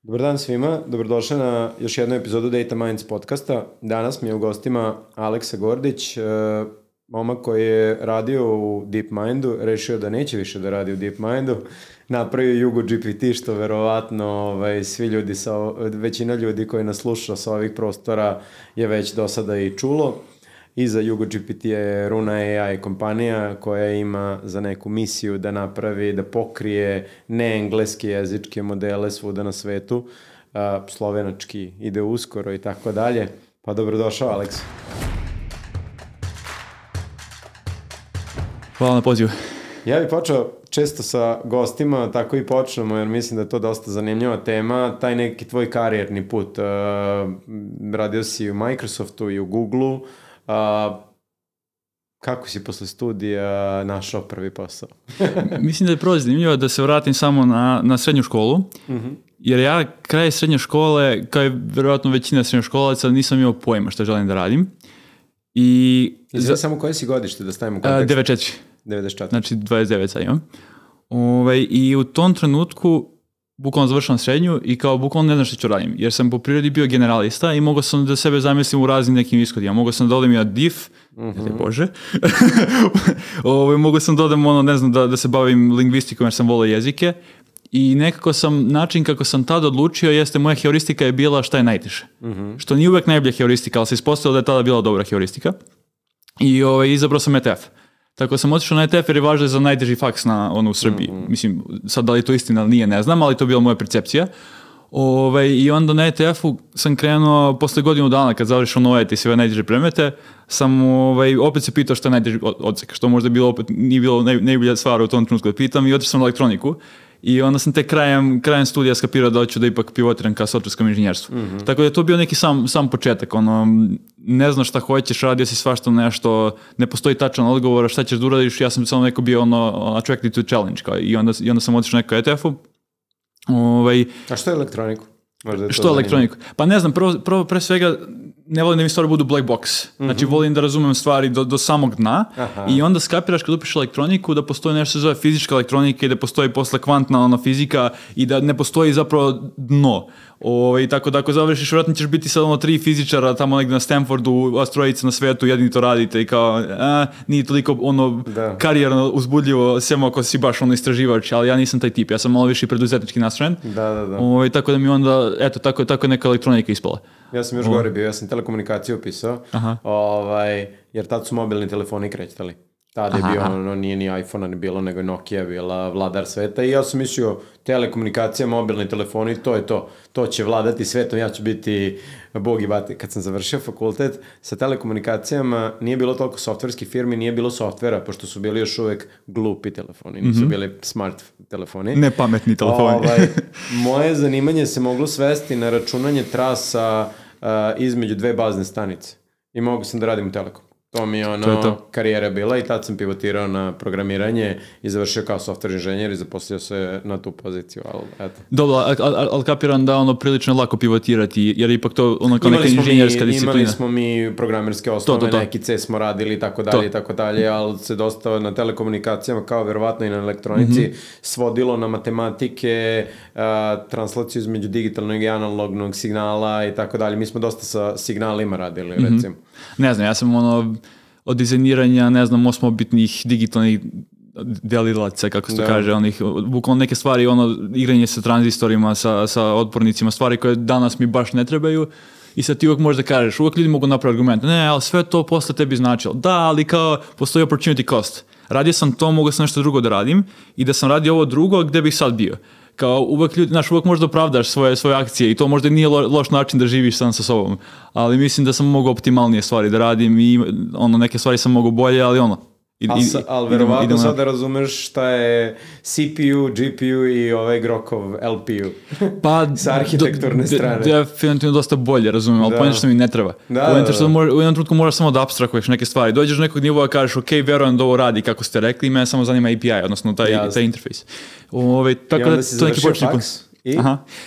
Dobar dan svima, dobrodošli na još jednu epizodu Data Minds podcasta. Danas mi je u gostima Aleksa Gordić, momak koji je radio u DeepMindu, rešio da neće više da radi u DeepMindu, napravio Yugo GPT, što verovatno svi ljudi, većina ljudi koji nas sluša sa ovih prostora je već do sada i čulo. Iza Yugo GPT je Runa AI kompanija koja ima za neku misiju da napravi, da pokrije neengleski jezičke modele svuda na svetu. Slovenački ide uskoro i tako dalje. Pa dobrodošao, Aleks. Hvala na pozivu. Ja bih počeo često sa gostima, tako i počnemo, jer mislim da je to dosta zanimljiva tema. Taj neki tvoj karijerni put. Radio si u Microsoftu i u Googleu. Kako si posle studija našao prvi posao? Mislim da je prvo zanimljivo da se vratim samo na srednju školu, jer ja kraj srednje škole, kao i verovatno većina srednjoškolaca, nisam imao pojma što želim da radim. Samo koje si godište da stavimo u kontekst? 94. 94. Znači 29 sad imam. I u tom trenutku bukvalno završam srednju i kao bukvalno ne znam što ću radim, jer sam po prirodi bio generalista i mogao sam da sebe zamislim u raznim nekim ishodima. Mogao sam da odem i na DIF, Bože, mogao sam da odem da se bavim lingvistikom jer sam volio jezike i nekako način kako sam tada odlučio jeste moja heuristika je bila šta je najteže. Što nije uvek najbolja heuristika, ali se ispostavilo da je tada bila dobra heuristika i izabrao sam ETF. Tako sam otišao na ETF jer je važno za najteži faks u Srbiji. Mislim, sad da li to istina ili nije, ne znam, ali to je bila moja percepcija. I onda na ETF-u sam krenuo posle godinu dana kad završao novet i sve najteže predmete, sam opet se pitao što je najteži odsek, što možda nije bilo najbolja stvar u tom trenutku da pitam i otišao sam na elektroniku. I onda sam te krajem studija skapirao da hoću da ipak pivotiram ka softverskom inženjerstvu. Tako da je to bio neki sam početak. Ne znaš šta hoćeš, radio si svašta nešto, ne postoji tačan odgovor, šta ćeš da uradiš. Ja sam samo neko bio attracted to challenge. I onda sam otišao neko ETF-u. A što je elektroniku? Što je elektroniku? Pa ne znam, prvo pre svega ne volim da mi stvari budu black box. Znači volim da razumem stvari do samog dna. I onda skapiraš kad upišeš elektroniku da postoji nešto se zove fizička elektronika i da postoji posle kvantna fizika i da ne postoji zapravo dno. Tako da ako završiš, vjerojatno ćeš biti sad 3 fizičara tamo negdje na Stanfordu, astrojica na svetu, jedni to radite i kao nije toliko karijerno uzbudljivo, sem ako si baš istraživač, ali ja nisam taj tip, ja sam malo više preduzetnički nastrojen. Tako da mi onda, eto, tako je neka elektronika ispala. Ja sam još gore bio, ja sam telekomunikaciju upisao, jer tad su mobilni telefoni krećtali. Tada je bio, nije ni iPhone-a ni bilo, nego je Nokia bila vladar sveta i ja sam mislio telekomunikacija, mobilni telefoni, to je to. To će vladati svetom, ja ću biti bog i bati. Kad sam završio fakultet, sa telekomunikacijama nije bilo toliko softverskih firmi, nije bilo softvera, pošto su bili još uvek glupi telefoni, nisu bili smart telefoni. Nepametni telefoni. Moje zanimanje se moglo svesti na računanje trasa između dve bazne stanice i mogu sam da radim u Telekom. To mi je karijera bila i tad sam pivotirao na programiranje i završio kao software inženjer i zaposlio se na tu poziciju, ali eto. Dobro, ali kapiram da prilično lako pivotirati, jer ipak to kao neka inženjerska disciplina. Imali smo mi programerske osnove, neki C smo radili i tako dalje, ali se dosta na telekomunikacijama, kao verovatno i na elektronici, svodilo na matematike, translaciju između digitalnog i analognog signala i tako dalje. Mi smo dosta sa signalima radili, recimo. Ne znam, ja sam od dizajniranja, ne znam, osmobitnih digitalnih delilaca, kako se to kaže, bukvalno neke stvari, igranje sa tranzistorima, sa otpornicima, stvari koje danas mi baš ne trebaju i sad ti uvijek možeš da kažeš, uvijek ljudi mogu napraviti argument, ne, ali sve to posle tebi značilo. Da, ali kao postoji opportunity cost. Radio sam to, mogu sam nešto drugo da radim i da sam radio ovo drugo, gde bih sad bio. Kao uvek ljudi, uvek možda opravdaš svoje akcije i to možda nije loš način da živiš sam sa sobom, ali mislim da sam mogao optimalnije stvari da radim i neke stvari sam mogao bolje, ali ali verovatno sad da razumeš šta je CPU, GPU i Grokov LPU sa arhitekturne strane. Definitivno dosta bolje razumem, ali pojene što mi ne treba. U jednom trenutku moraš samo da abstrahuješ neke stvari. Dođeš do nekog nivoa, kažeš ok, verujem da ovo radi kako ste rekli i mene samo zanima API, odnosno taj interfejs. I onda si završio faks?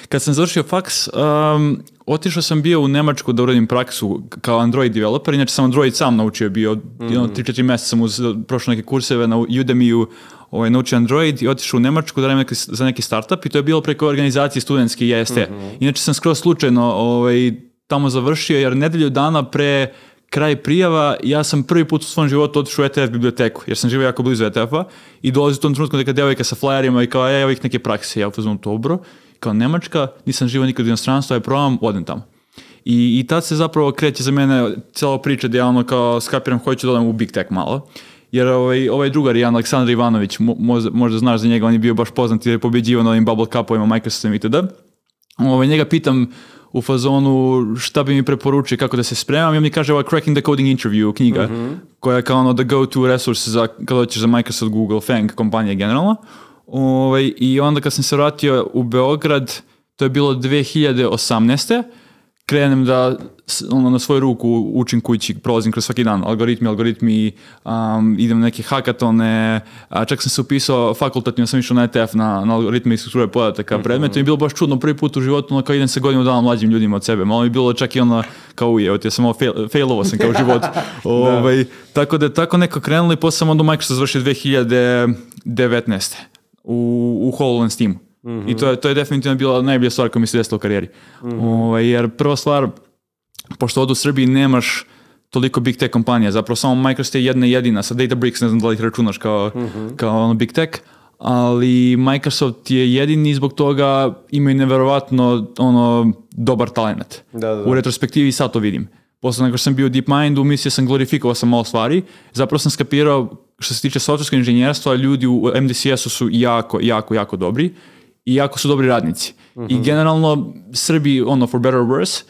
Kad sam završio faks, otišao sam bio u Nemačku da uradim praksu kao Android developer, inače sam Android sam naučio bio, 3-4 mjeseca sam prošao neke kurseve na Udemy-u naučio Android i otišao u Nemačku da radim za neki startup i to je bilo preko organizacije studentske IST. Inače sam skroz slučajno tamo završio jer nedelju dana pre kraj prijava, ja sam prvi put u svom životu otišao u ETF biblioteku, jer sam živio jako blizu ETF-a i dolazi u tom trenutku neka devojka sa flyerima i kao, evo ih neke prakse, ja uzmem to bro, kao Nemačka, nisam živio nikad u inostranstvu, probam, odem tamo. I tad se zapravo kreće za mene cijela priča gdje ja ono kao skapiram, hoću da odem u Big Tech malo, jer ovaj drugar Jan Aleksandar Ivanović, možda znaš za njega, on je bio baš poznat jer je pobjeđivao na ovim bubble cupovima, Microsoftom itd. Njega pitam u fazonu šta bi mi preporučio kako da se spremam i on mi kaže Cracking the Coding Interview knjiga koja je kao the go-to resource kada hoćeš za Microsoft, Google, FANG kompanije generalno. I onda kad sam se vratio u Beograd, to je bilo 2018. Krenem da na svoju ruku učim kući, prolazim kroz svaki dan, algoritmi, idem na neke hakatone, čak sam se upisao fakultativno, sam išao na ETF, na algoritme i strukture podataka predmeta i bilo baš čudno prvi put u životu, kao idem se godinu dana mlađim ljudima od sebe, malo mi bilo čak i kao ja sam failovo sam kao u životu. Tako da je tako neko krenulo i posle sam onda u Microsoft završio 2019. u HoloLens teamu. I to je definitivno bila najbolja stvar koja mi se desila u karijeri. Jer prva stvar, pošto ovdje u Srbiji nemaš toliko big tech kompanija, zapravo samo Microsoft je jedna jedina, sa Databricks ne znam da li ih računaš kao big tech, ali Microsoft je jedini zbog toga imaju neverovatno dobar talent. Da. U retrospektivi sad to vidim. Posle nego sam bio u DeepMindu, mislio sam glorifikovao sam malo stvari, zapravo sam skapirao što se tiče softverskog inženjerstva, ljudi u MDCS-u su jako dobri i jako su dobri radnici. I generalno Srbi, for better or worse,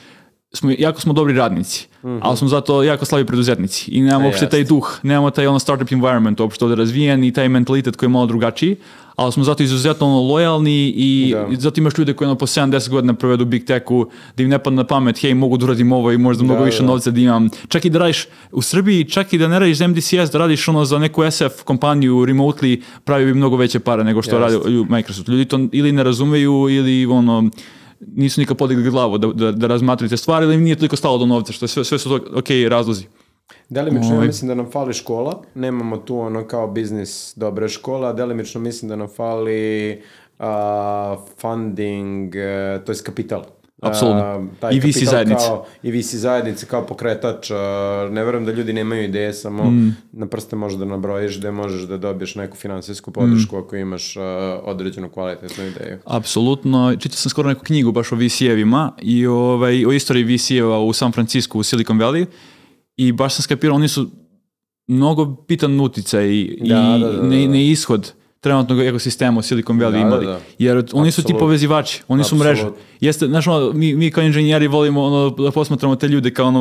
jako smo dobri radnici, ali smo zato jako slabi preduzetnici i nemamo uopšte taj duh, nemamo taj startup environment uopšte ovdje razvijen i taj mentalitet koji je malo drugačiji, ali smo zato izuzetno lojalni i zato imaš ljude koji po 7-10 godina provedu u Big Techu, da im ne padne na pamet, hej, mogu da uradim ovo i možda mnogo više novca da imam. Čak i da radiš u Srbiji, čak i da ne radiš za MDCS, da radiš za neku SF kompaniju remotely, pravi bi mnogo veće pare nego što radi Microsoft. Ljudi to ili ne razumeju ili nisu nikad podigli glavu da razmatraju te stvari, ili im nije toliko stalo do novca, što sve su to razlozi. Delimično mislim da nam fali škola, nemamo tu kao biznis dobre škola, a delimično mislim da nam fali funding, to je kapital. Apsolutno. I VC zajednice. I VC zajednice kao pokretač. Ne verujem da ljudi nemaju ideje, samo na prste možeš da nabrojiš gde možeš da dobiješ neku finansijsku podršku ako imaš određenu kvalitetnu ideju. Apsolutno. Čitao sam skoro neku knjigu baš o VC-evima i o istoriji VC-eva u San Francisco, u Silicon Valley i baš sam skapirao, oni su mnogo bitan uticaj i ne ishod trenutnog ekosistema u Silicon Valley imali. Jer oni su ti povezivači, oni su mreže. Jeste, znaš, mi kao inženjeri volimo da posmatramo te ljude kao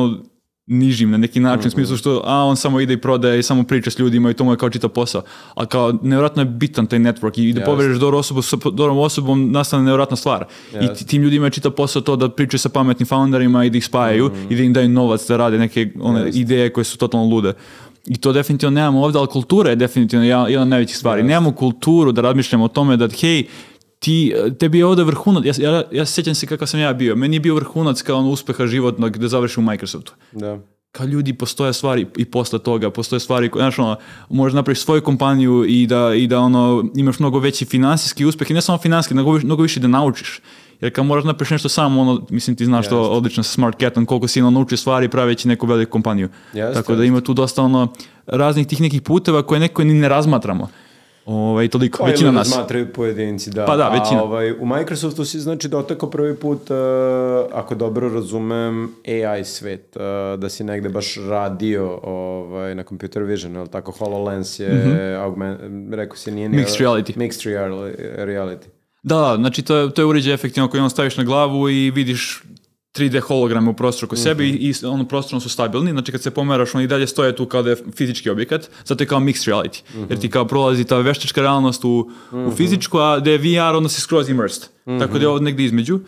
nižim na neki način, u smislu što on samo ide i prodaje i samo priča s ljudima i to mu je kao čitav posao. A kao nevjerojatno je bitan taj network i da povežeš dobru osobu sa dobrom osobom nastane nevjerojatna stvar. I tim ljudima je čitav posao to da pričaju sa pametnim founderima i da ih spajaju i da im daju novac da rade neke ideje koje su totalno lude. I to definitivno nemamo ovdje, ali kultura je definitivno jedna od najvećih stvari. Nemamo kulturu da razmišljamo o tome da, hej, tebi je ovdje vrhunac, ja sjećam se kakav sam ja bio, meni je bio vrhunac kao uspeha životnog da završim u Microsoftu. Da. Kao ljudi, postoje stvari i posle toga, postoje stvari, znaš, možeš napraviš svoju kompaniju i da imaš mnogo veći finansijski uspeh i ne samo finansijski, nego mnogo više da naučiš. Jer kad moraš napraviš nešto samo, mislim ti znaš to odlično sa Smart Catom, koliko si naučio stvari praveći neku veliku kompaniju. Tako da ima tu dosta raznih tih nekih puteva koje neko ni ne razmatramo. Toliko, većina nas. Razmatraju pojedinci, da. Pa da, većina. U Microsoftu si znači dotakao prvi put, ako dobro razumem, AI svet, da si negde baš radio na computer vision, ali tako HoloLens je, rekao si nije... Mixed reality. Mixed reality. Da, znači to je uređaj efektivno koji staviš na glavu i vidiš 3D holograme u prostoru oko sebe i prostorno su stabilni, znači kad se pomeraš oni dalje stoje tu kao da je fizički objekat, zato je kao mixed reality, jer ti kao prolazi ta veštačka realnost u fizičku, a da je VR onda si skroz immersed, tako da je ovo negdje između.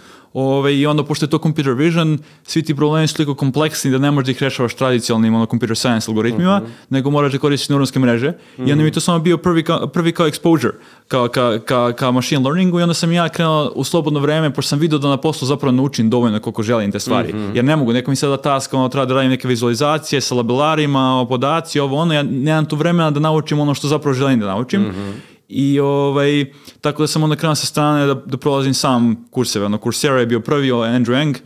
I onda, pošto je to computer vision, svi ti problemi su toliko kompleksni da ne možeš da ih rešavaš tradicionalnim computer science algoritmima, nego moraš da koristiš neuronske mreže. I onda mi to samo bio prvi kao exposure, kao machine learningu, i onda sam ja krenuo u slobodno vreme, pošto sam vidio da na poslu zapravo naučim dovoljno koliko želim te stvari. Jer ne mogu, neko mi sada task, treba da radim neke vizualizacije sa labelarima, podaci, ja nemam tu vremena da naučim ono što zapravo želim da naučim. I tako da sam onda krenuo sa strane da prolazim sam kurseve. Coursera je bio prvi, Andrew Ng,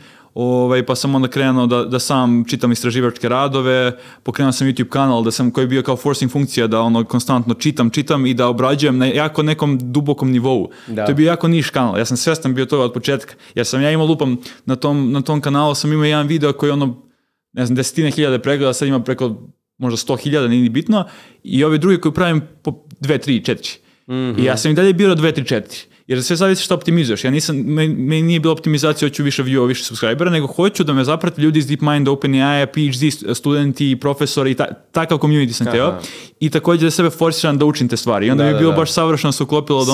pa sam onda krenuo da sam čitam istraživačke radove, pokrenuo sam YouTube kanal koji je bio kao forcing funkcija da konstantno čitam i da obrađujem na jako nekom dubokom nivou. Da. To je bio jako niš kanal, ja sam svestan bio toga od početka, jer sam ja imao lupam na tom kanalu, sam imao jedan video koji ne znam, 10.000 pregleda, sad ima preko možda 100.000, nije bitno, i ovi drugi koji pravim po 2, 3, 4. I ja sam i dalje birao 2, 3, 4. Jer sve zavisi što optimizuješ. Meni nije bila optimizacija, hoću više view, više subscribera, nego hoću da me zaprate ljudi iz DeepMinda, OpenAI, PhD studenti, profesori, takav community sam teo. I također da sebe forsiram da učim te stvari. I onda mi je bilo baš savršeno se uklopilo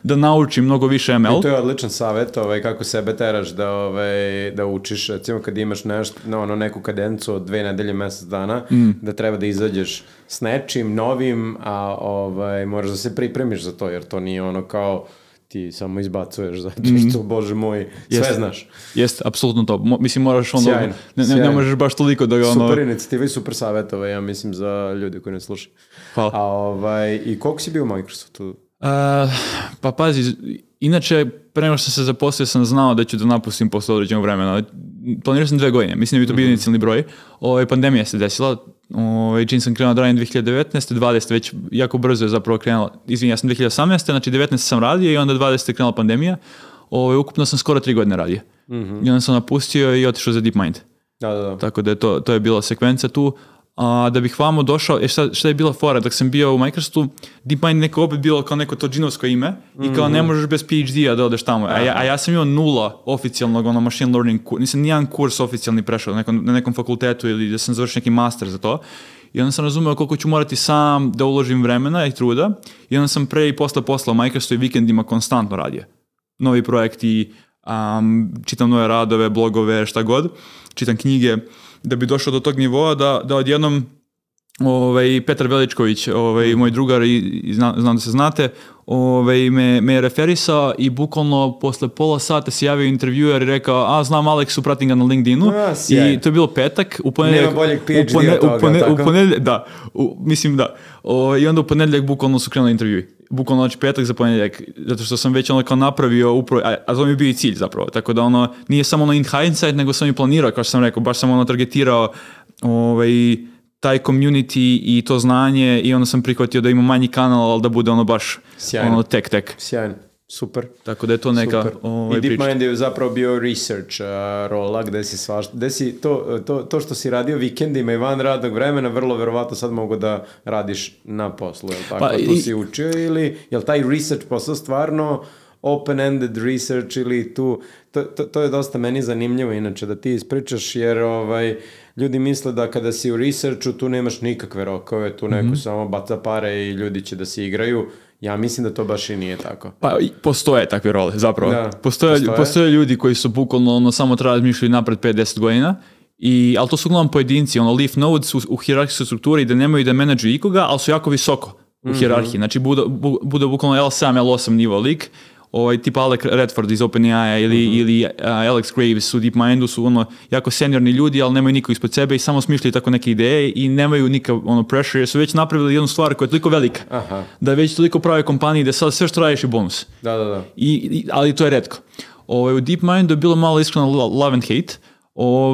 da naučim mnogo više ML. I to je odličan savjet, kako sebe teraš da učiš. Recimo kad imaš neku kadencu od 2 nedelje, mesec dana, da treba da izađeš s nečim novim, a moraš da se pripremiš za to, jer to nije kao ti samo izbacuješ zato što, bože moj, sve znaš. Jeste, apsolutno to. Mislim, moraš onda, ne možeš baš toliko da ga Super inicijativa i super savjetove, ja mislim, za ljudi koji ne slušaju. Hvala. I koliko si bio u Microsoftu? Pa pazi, inače, pre nego što sam se zaposlio sam znao da ću da napustim posle određenog vremena. Planirao sam 2 godine, mislim da bi to bio inicijalni broj. Pandemija se desila, čim sam krenuo da radim 2019. 20. već jako brzo je zapravo krenula, ja sam 2018. znači 19. sam radio i onda 20. je krenula pandemija. Ukupno sam skoro 3 godine radio. I onda sam napustio i otišao za DeepMind. Da. Tako da to je bila sekvenca tu. A da bih vamo došao, šta je bila fora, dok sam bio u Microsoftu, DeepMind neko opet bilo kao neko to džinovsko ime i kao ne možeš bez PhD-a da odeš tamo. A ja sam imao 0 oficijalnog machine learning, nisam nijedan kurs oficijalni prešao na nekom fakultetu ili da sam završio neki master za to. I onda sam razumeo koliko ću morati sam da uložim vremena i truda i onda sam pre i posle posla u Microsoftu i vikendima konstantno radio. Novi projekti, čitam nove radove, blogove, šta god, čitam knjige, da bi došao do tog nivoa da odjednom Petar Veličković, moj drugar i znam da se znate, me je referisao i bukvalno posle pola sata se javio intervjuer i rekao, znam Aleksu, pratim ga na LinkedInu, i to je bilo petak, u ponedeljak, nema boljeg PhD od toga, da, mislim da, i onda u ponedeljak bukvalno su krenuli intervjui. Bukvalno znači petak za ponedjeljak, zato što sam već kao napravio a to mi je bio i cilj zapravo, tako da nije samo in hindsight, nego sam i planirao, kao što sam rekao, baš sam targetirao taj community i to znanje i onda sam prihvatio da ima manji kanal, ali da bude baš tech. Sjajno. Super. Tako da je to neka I DeepMind je zapravo bio research rola, gde si to što si radio vikendima i van radnog vremena, vrlo verovatno sad mogu da radiš na poslu, je li tako? Tu si učio ili je li taj research posao stvarno open-ended research ili tu, to je dosta meni zanimljivo inače da ti ispričaš, jer ljudi misle da kada si u researchu tu nemaš nikakve rokove, tu neko samo baca pare i ljudi će da se igraju. Ja mislim da to baš i nije tako. Pa postoje takve role, zapravo. Da, postoje ljudi koji su bukvalno samo treba razmišljati napred 5-10 godina, ali to su uglavnom pojedinci, leaf nodes u hijerarhijskoj strukturi da nemaju da menadžuju ikoga, ali su jako visoko u hijerarhiji. Znači bude bukvalno L7, L8 nivo lik, tipa Alec Redford iz OpenAI ili Alex Graves u DeepMindu su jako seniorni ljudi, ali nemaju niko ispod sebe i samo smišljaju tako neke ideje i nemaju nikakav pressure, jer su već napravili jednu stvar koja je toliko velika, da već toliko prave kompanije da sad sve što radiš je bonus. Da. Ali to je retko. U DeepMindu je bilo malo iskreno love and hate,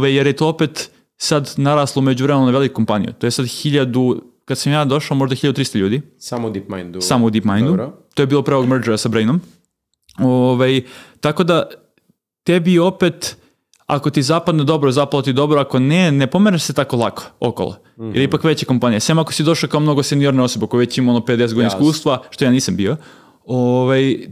jer je to opet sad naraslo među vremenu na veliku kompaniju. To je sad 1000, kad sam ja došao, možda 1300 ljudi. Samo u DeepMindu. Samo u DeepMindu. Dobro. To je bilo pre ovog mergera sa Brainom. Tako da tebi opet, ako ti zapadne dobro, zapalo ti dobro, ako ne pomeraš se tako lako okolo. Jer ipak veća kompanija. Sem ako si došao kao mnogo seniorna osoba koja već ima 50 godina iskustva, što ja nisam bio.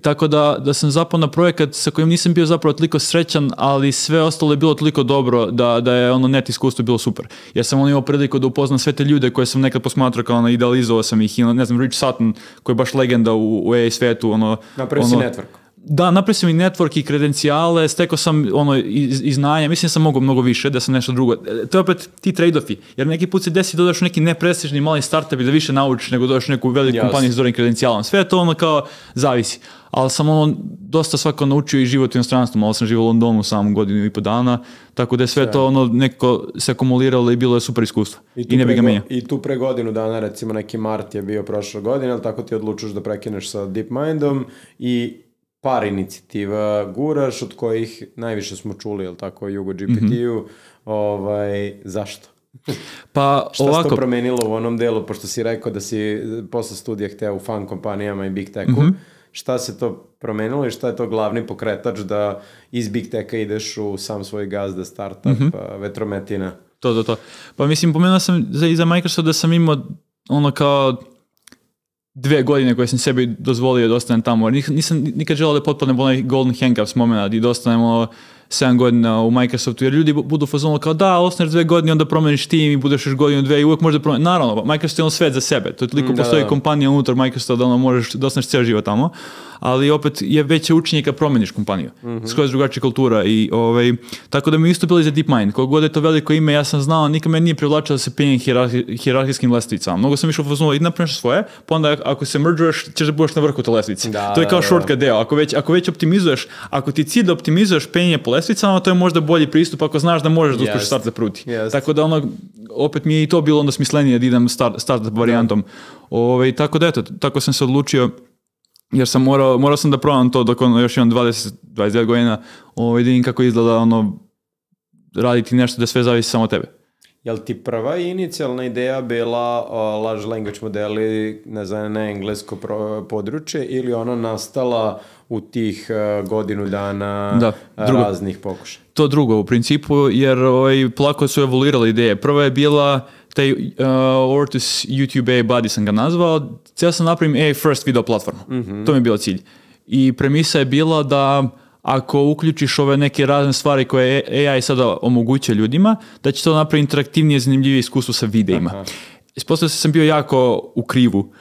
Tako da sam zapao na projekat sa kojim nisam bio zapravo toliko srećan, ali sve ostalo je bilo toliko dobro da je net iskustvo bilo super. Jer sam imao priliku da upoznam sve te ljude koje sam nekad posmatrao kao idealizovao sam ih, ne znam, Rich Sutton koji je baš legenda u AI svetu. Napravio si network. Da, napravio sam i network i kredencijale, stekao sam i znanja, mislim da sam mogao mnogo više, da sam nešto drugo. To je opet ti trade-offi, jer neki put se desi da dodaš u neki neprestižni mali startup i da više naučiš nego dodaš u neku veliku kompaniju s dobrim kredencijalom. Sve to kao zavisi. Ali sam dosta svako naučio i život u inostranstvu, malo sam živio u Londonu samo godinu i po dana, tako da je sve to nekako se akumuliralo i bilo je super iskustvo. I ne bi ga menjao. I tu pre godinu dana, recimo neki mart je bio prošle godine, ali tako ti odlučuješ da prekineš sa DeepMindom i par inicijativa guraš, od kojih najviše smo čuli, jel tako, Jugo GPT-u, zašto? Pa, šta se to promenilo u onom delu, pošto si rekao da si posle studija hteo u fan kompanijama i Big Techu, šta se to promenilo i šta je to glavni pokretač da iz Big Techa ideš u sam svoj gazda, startup, vetrometina? To. Pa mislim, pomenuo sam za Microsoft da sam imao kao 2 godine koje sam sebi dozvolio da ostanem tamo. Nisam nikad želeo da potpadnem u onaj golden handcuffs moment i da ostanemo 7 godina u Microsoftu, jer ljudi budu fazonili kao da, ostaneš 2 godine, onda promeniš tim i budeš još godinu, 2 i uvek možeš da promeniš. Naravno, Microsoft je svet za sebe. To je toliko postoji kompanija unutar Microsofta da možeš da ostaneš ceo život tamo, ali opet je veće učenje kad promeniš kompaniju. Skroz drugačija kultura i tako da mi isto bili za DeepMind. Koliko god je to veliko ime, ja sam znao, nikad me nije privlačilo da se penjem hijerarhijskim lestvicama. Mnogo sam išao fazonili, idi napraviš svoje, pa onda ako se mergeruješ, ćeš da budeš na vrhu te lestvice. To je kao shortcut deo. Ako već optimizuješ, ako ti cilj da optimizuješ penjenje po lestvicama, to je možda bolji pristup ako znaš da možeš da uspješ start zapruti. Tako da opet mi je i to bilo onda smislenije da idem startup varijantom. Tako da eto, tako sam se odlučio, jer sam morao sam da probam to dok još imam 20-29 godina, da vidim kako izgleda raditi nešto da sve zavisi samo od tebe. Jel ti prva inicijalna ideja bila large language modeli, ne znam, na englesko područje, ili ona nastala u tih godinu dana raznih pokušaja? To drugo u principu, jer polako su evoluirale ideje. Prva je bila taj Ortus YouTube AI Buddy sam ga nazvao, cijel sam napravim AI first video platformu. To mi je bio cilj. I premisa je bila da ako uključiš ove neke razne stvari koje AI sada omogućuje ljudima, da će to napraviti interaktivnije, zanimljivije iskustvo sa videima. Ispostavio sam bio jako u krivu,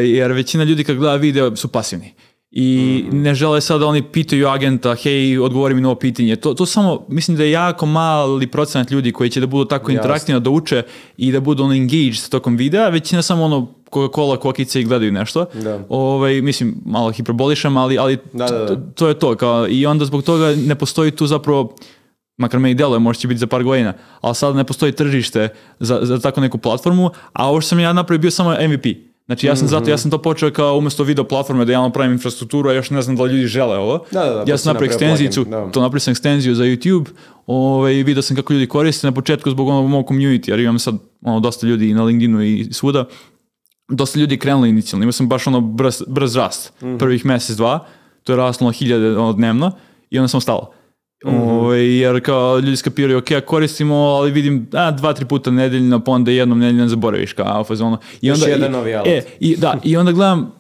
jer većina ljudi kad gleda video su pasivni. I ne žele sad da oni pitaju agenta, hej, odgovori mi na ovo pitanje. To samo, mislim da je jako mali procenat ljudi koji će da budu tako interaktivno, da uče i da budu engaged tokom videa, većina samo Coca-Cola, kokice i gledaju nešto. Mislim, malo hiperbolišem, ali to je to. I onda zbog toga ne postoji tu zapravo, makar me i deluje, možda će biti za par godina, ali sada ne postoji tržište za tako neku platformu, a ovo što sam ja napravio bio samo MVP. Znači ja sam to počeo kao umjesto video platforme da ja napravim infrastrukturu, a još ne znam da li ljudi žele ovo. Ja sam napravio ekstenziju, napravio sam ekstenziju za YouTube, vidio sam kako ljudi koriste na početku zbog mog community, jer imam sad dosta ljudi i na LinkedInu i svuda. Dosta ljudi je krenulo inicijalno, imao sam baš brz rast, prvih mjesec, 2, to je raslo 1000 dnevno i onda sam stalo. Jer kao ljudi skapiraju, ok, koristimo, ali vidim 2-3 puta nedeljno, pa onda jednom nedeljno zaboraviš kao fazono. Još jedan novi alat. I onda gledam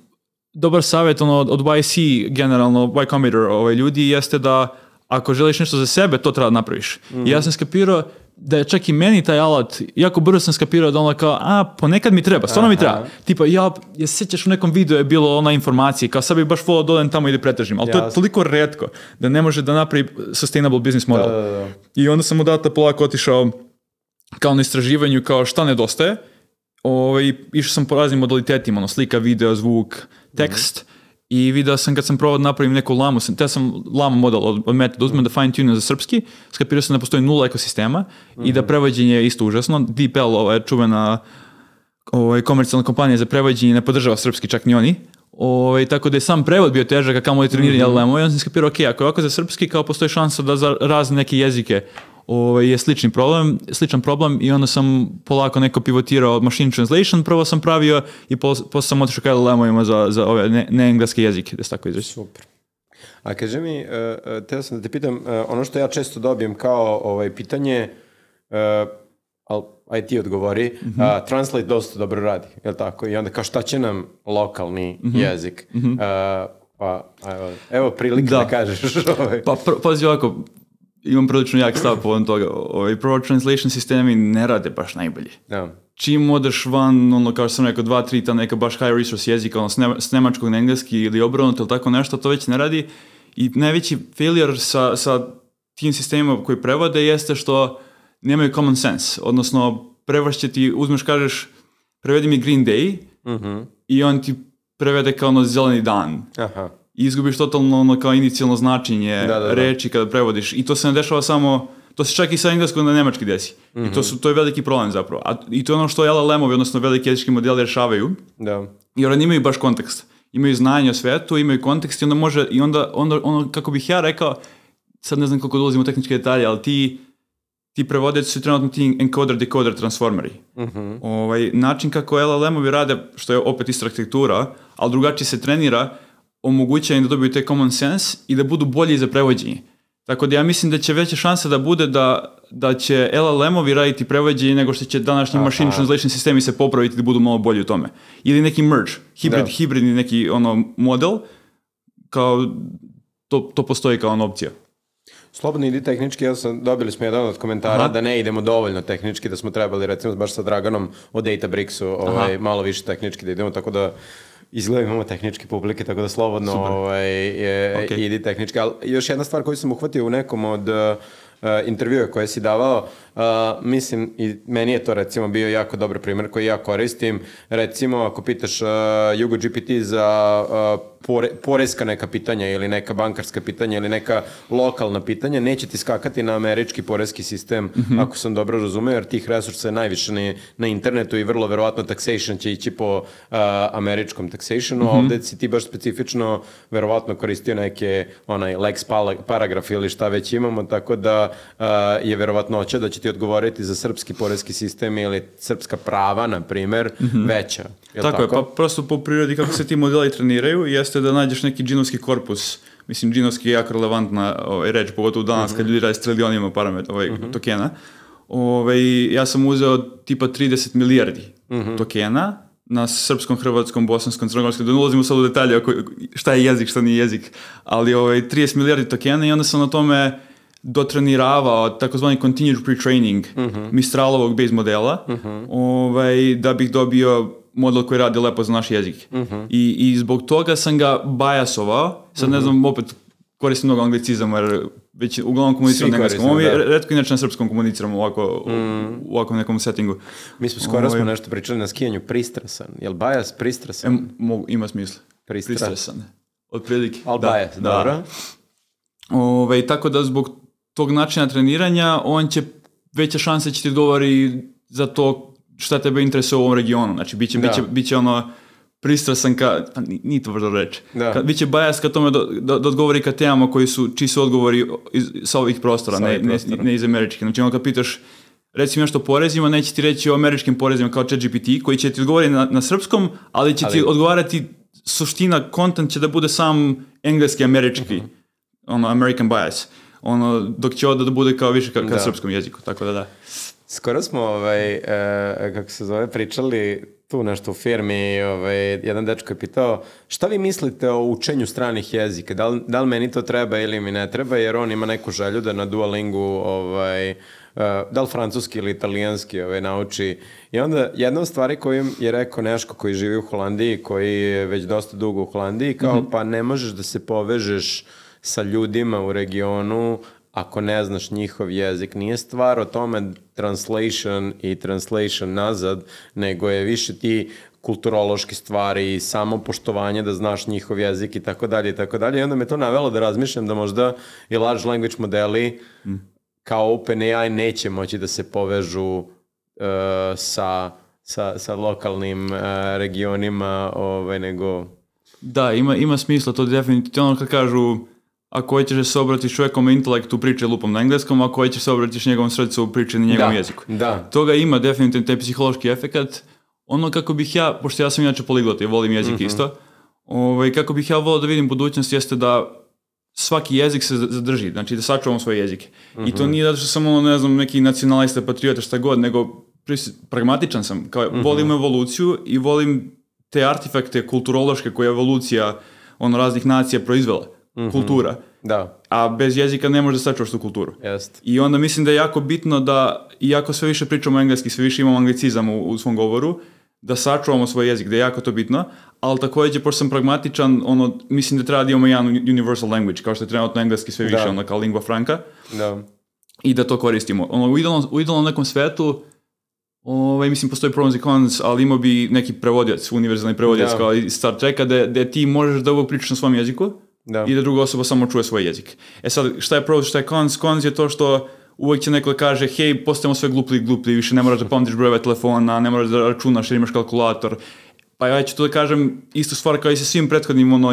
dobar savjet od YC, generalno Y Combinator ljudi, jeste da ako želiš nešto za sebe, to treba da napraviš. I ja sam skapirao da je čak i meni taj alat, jako brzo sam skapirao da ono kao, ponekad mi treba, stvarno mi treba. Tipa, ja sjećaš u nekom videu je bilo ona informacija, kao sad bi baš volao da odem tamo i da pretražim, ali to je toliko retko da ne može da napravi sustainable business model. I onda sam odatle polako otišao kao na istraživanju, kao šta nedostaje, išao sam po raznim modalitetima, slika, video, zvuk, tekst, i video sam kad sam probao da napravim neku lamu, te sam lama model od Meta da uzmem da fine tune za srpski, skapirao sam da postoji 0 ekosistema i da prevođenje je isto užasno. DeepL, čuvena komercijalna kompanija za prevođenje, ne podržava srpski, čak ni oni. Tako da je sam prevod bio težak, a kamo je treniranje LLM-o, i onda sam skapirao, ok, ako je ovako za srpski, kao postoji šansa da za razne neke jezike je sličan problem, i onda sam polako neko pivotirao od machine translation, prvo sam pravio i posle sam otišao ka LLM-ovima za ove neengleske jezike, da se tako izreći. Super. A kaži mi, teo sam da te pitam, ono što ja često dobijem kao pitanje, ali aj ti odgovori, Translate dosta dobro radi, je li tako? I onda kao šta će nam lokalni jezik? Pa evo prilike da kažeš. Pa pazi ovako, imam prilično jak stav povodom toga. Prvo, translation sistemi ne rade baš najbolje. čim odeš van, ono, kao što sam rekao, 2-3 ta neka baš high resource jezika, ono, s nemačkog na engleski ili obrnuto ili tako nešto, to već ne radi. I najveći failure sa tim sistemima koji prevode jeste što nemaju common sense. Odnosno, prevašće ti, uzmeš, kažeš, prevedi mi Green Day i on ti prevede kao ono zeleni dan. Aha. I izgubiš totalno ono kao inicijalno značenje reči kada prevodiš. I to se ne dešava samo... To se čak i sa engleskog na nemački desi. I to je veliki problem zapravo. I to je ono što LLM-ovi, odnosno veliki jezički modeli rješavaju. Da. Jer oni imaju baš kontekst. Imaju znanje o svetu, imaju kontekst i onda ono, kako bih ja rekao, sad ne znam koliko dolazim u tehničke detalje, ali ti prevodioci su trenutno ti encoder-decoder transformeri. Način kako LLM-ovi rade, što je opet ista arhitektura, ali drugačije se trenira, omogućava im da dobiju te common sense i da budu bolji za prevođenje. Tako da ja mislim da će veća šansa da bude da će LLM-ovi raditi prevođenje nego što će današnji machine translation sistemi se popraviti da budu malo bolji u tome. Ili neki merge, hibridni neki model, kao to postoji kao opcija. Slobodno idi tehnički, dobili smo jedan od komentara da ne idemo dovoljno tehnički, da smo trebali recimo baš sa Draganom o Databricksu malo više tehnički da idemo, tako da izgleda imamo tehničke publike, tako da slobodno idi tehnički. Ali još jedna stvar koju sam uhvatio u nekom od intervjua koje si davao, mislim, i meni je to recimo bio jako dobar primjer koji ja koristim. Recimo, ako pitaš Yugo GPT za porezka neka pitanja ili neka bankarska pitanja ili neka lokalna pitanja, neće ti skakati na američki porezki sistem, ako sam dobro razumeo, jer tih resursa je najviše na internetu i vrlo verovatno taxation će ići po američkom taxationu, a ovdje si ti baš specifično verovatno koristio neke lex paragraf ili šta već imamo, tako da je verovatnoća da će ti odgovoriti za srpski porezki sistem ili srpska prava, na primer, veća. Tako je, pa prosto po prirodi kako se ti modeli treniraju jeste da nađeš neki džinovski korpus. Mislim, džinovski je jako relevantna reč, pogotovo danas kad ljudi radi s trilionima tokena. Ja sam uzeo tipa 30 milijardi tokena na srpskom, hrvatskom, bosanskom, crnogorskom, da ne ulazimo sad u detalje šta je jezik, šta nije jezik, ali 30 milijardi tokena i onda sam na tome dotreniravao takozvani continued pre-training Mistralovog base modela da bih dobio model koji radi lepo za naš jezik. I zbog toga sam ga biasovao. Sad ne znam, opet koristim mnogo anglicizama jer već uglavnom komuniciram na engleskom. Ovo je retko inače na srpskom komuniciram u ovakvom nekom settingu. Mi smo skoro nešto pričali na skijanju, pristrasan. Je li bias pristrasan? Ima smisla. Pristrasan. Od prilike. Ali bias, dobro. Tako da zbog tog načina treniranja, on će veća šansa će ti odgovori za to šta tebe interesuje u ovom regionu. Znači, bit će pristrasan nije to vrlo reći. Biće bias ka tome da odgovori ka temama čiji su odgovori sa ovih prostora, ne iz američkih. Znači, kad pitaš recimo nešto o porezima, neće ti reći o američkim porezima kao ChatGPT, koji će ti odgovoriti na srpskom, ali će ti odgovarati suština, content će da bude sam engleski, američki, American bias. Dok će ovdje da bude kao više ka srpskom jeziku, tako da. Skoro smo, kako se zove, pričali tu nešto u firmi, jedan dečko je pitao šta vi mislite o učenju stranih jezika, da li meni to treba ili mi ne treba, jer on ima neku želju da na Duolingu, da li francuski ili italijanski nauči. I onda jedna od stvari koju je rekao Neško koji živi u Holandiji, koji je već dosta dugo u Holandiji, kao pa ne možeš da se povežeš sa ljudima u regionu ako ne znaš njihov jezik. Nije stvar o tome translation nazad, nego je više ti kulturološki stvari i samo poštovanje da znaš njihov jezik i tako dalje i tako dalje. I onda me to navelo da razmišljam da možda i large language modeli kao OpenAI neće moći da se povežu sa lokalnim regionima, nego... Da, ima smisla to definitivno kad kažu ako hoćeš da se obratiš čovjekom intelektu priče lupom na engleskom, ako hoćeš se obratiš njegovom srcu priče na njegovom jeziku. Toga ima definitivno taj psihološki efekat. Ono kako bih ja, pošto ja sam inače poliglot i volim jezik isto, kako bih ja volio da vidim budućnost jeste da svaki jezik se zadrži, znači da sačuvam svoje jezike. I to nije zato što sam ne znam, neki nacionalista, patriota, šta god, nego pragmatičan sam. Volim evoluciju i volim te artefakte kulturološke koje je evolucija raznih nacija proizvela, kultura. Da. A bez jezika ne možeš da sačuvaš tu kulturu. Jest. I onda mislim da je jako bitno da, iako sve više pričamo engleski, sve više imamo anglicizam u svom govoru, da sačuvamo svoj jezik, da je jako to bitno, ali također, pošto sam pragmatičan, mislim da treba da imamo jedan universal language, kao što je trenutno engleski sve više, kao lingua franca, i da to koristimo. U idealnom nekom svetu, mislim, postoji pros i cons, ali imao bi neki prevodjac, univerzalni prevodjac, kao iz Star Treka, da ti možeš da ovo pričaš na svom jeziku, i da druga osoba samo čuje svoj jezik. E sad, šta je pros, šta je cons? Cons je to što uvijek će neko da kaže, hej, postajemo sve gluplji, više ne moraš da pamtiš brojeve telefona, ne moraš da računaš jer imaš kalkulator. Pa ja ću to da kažem, istu stvar kao i sa svim prethodnim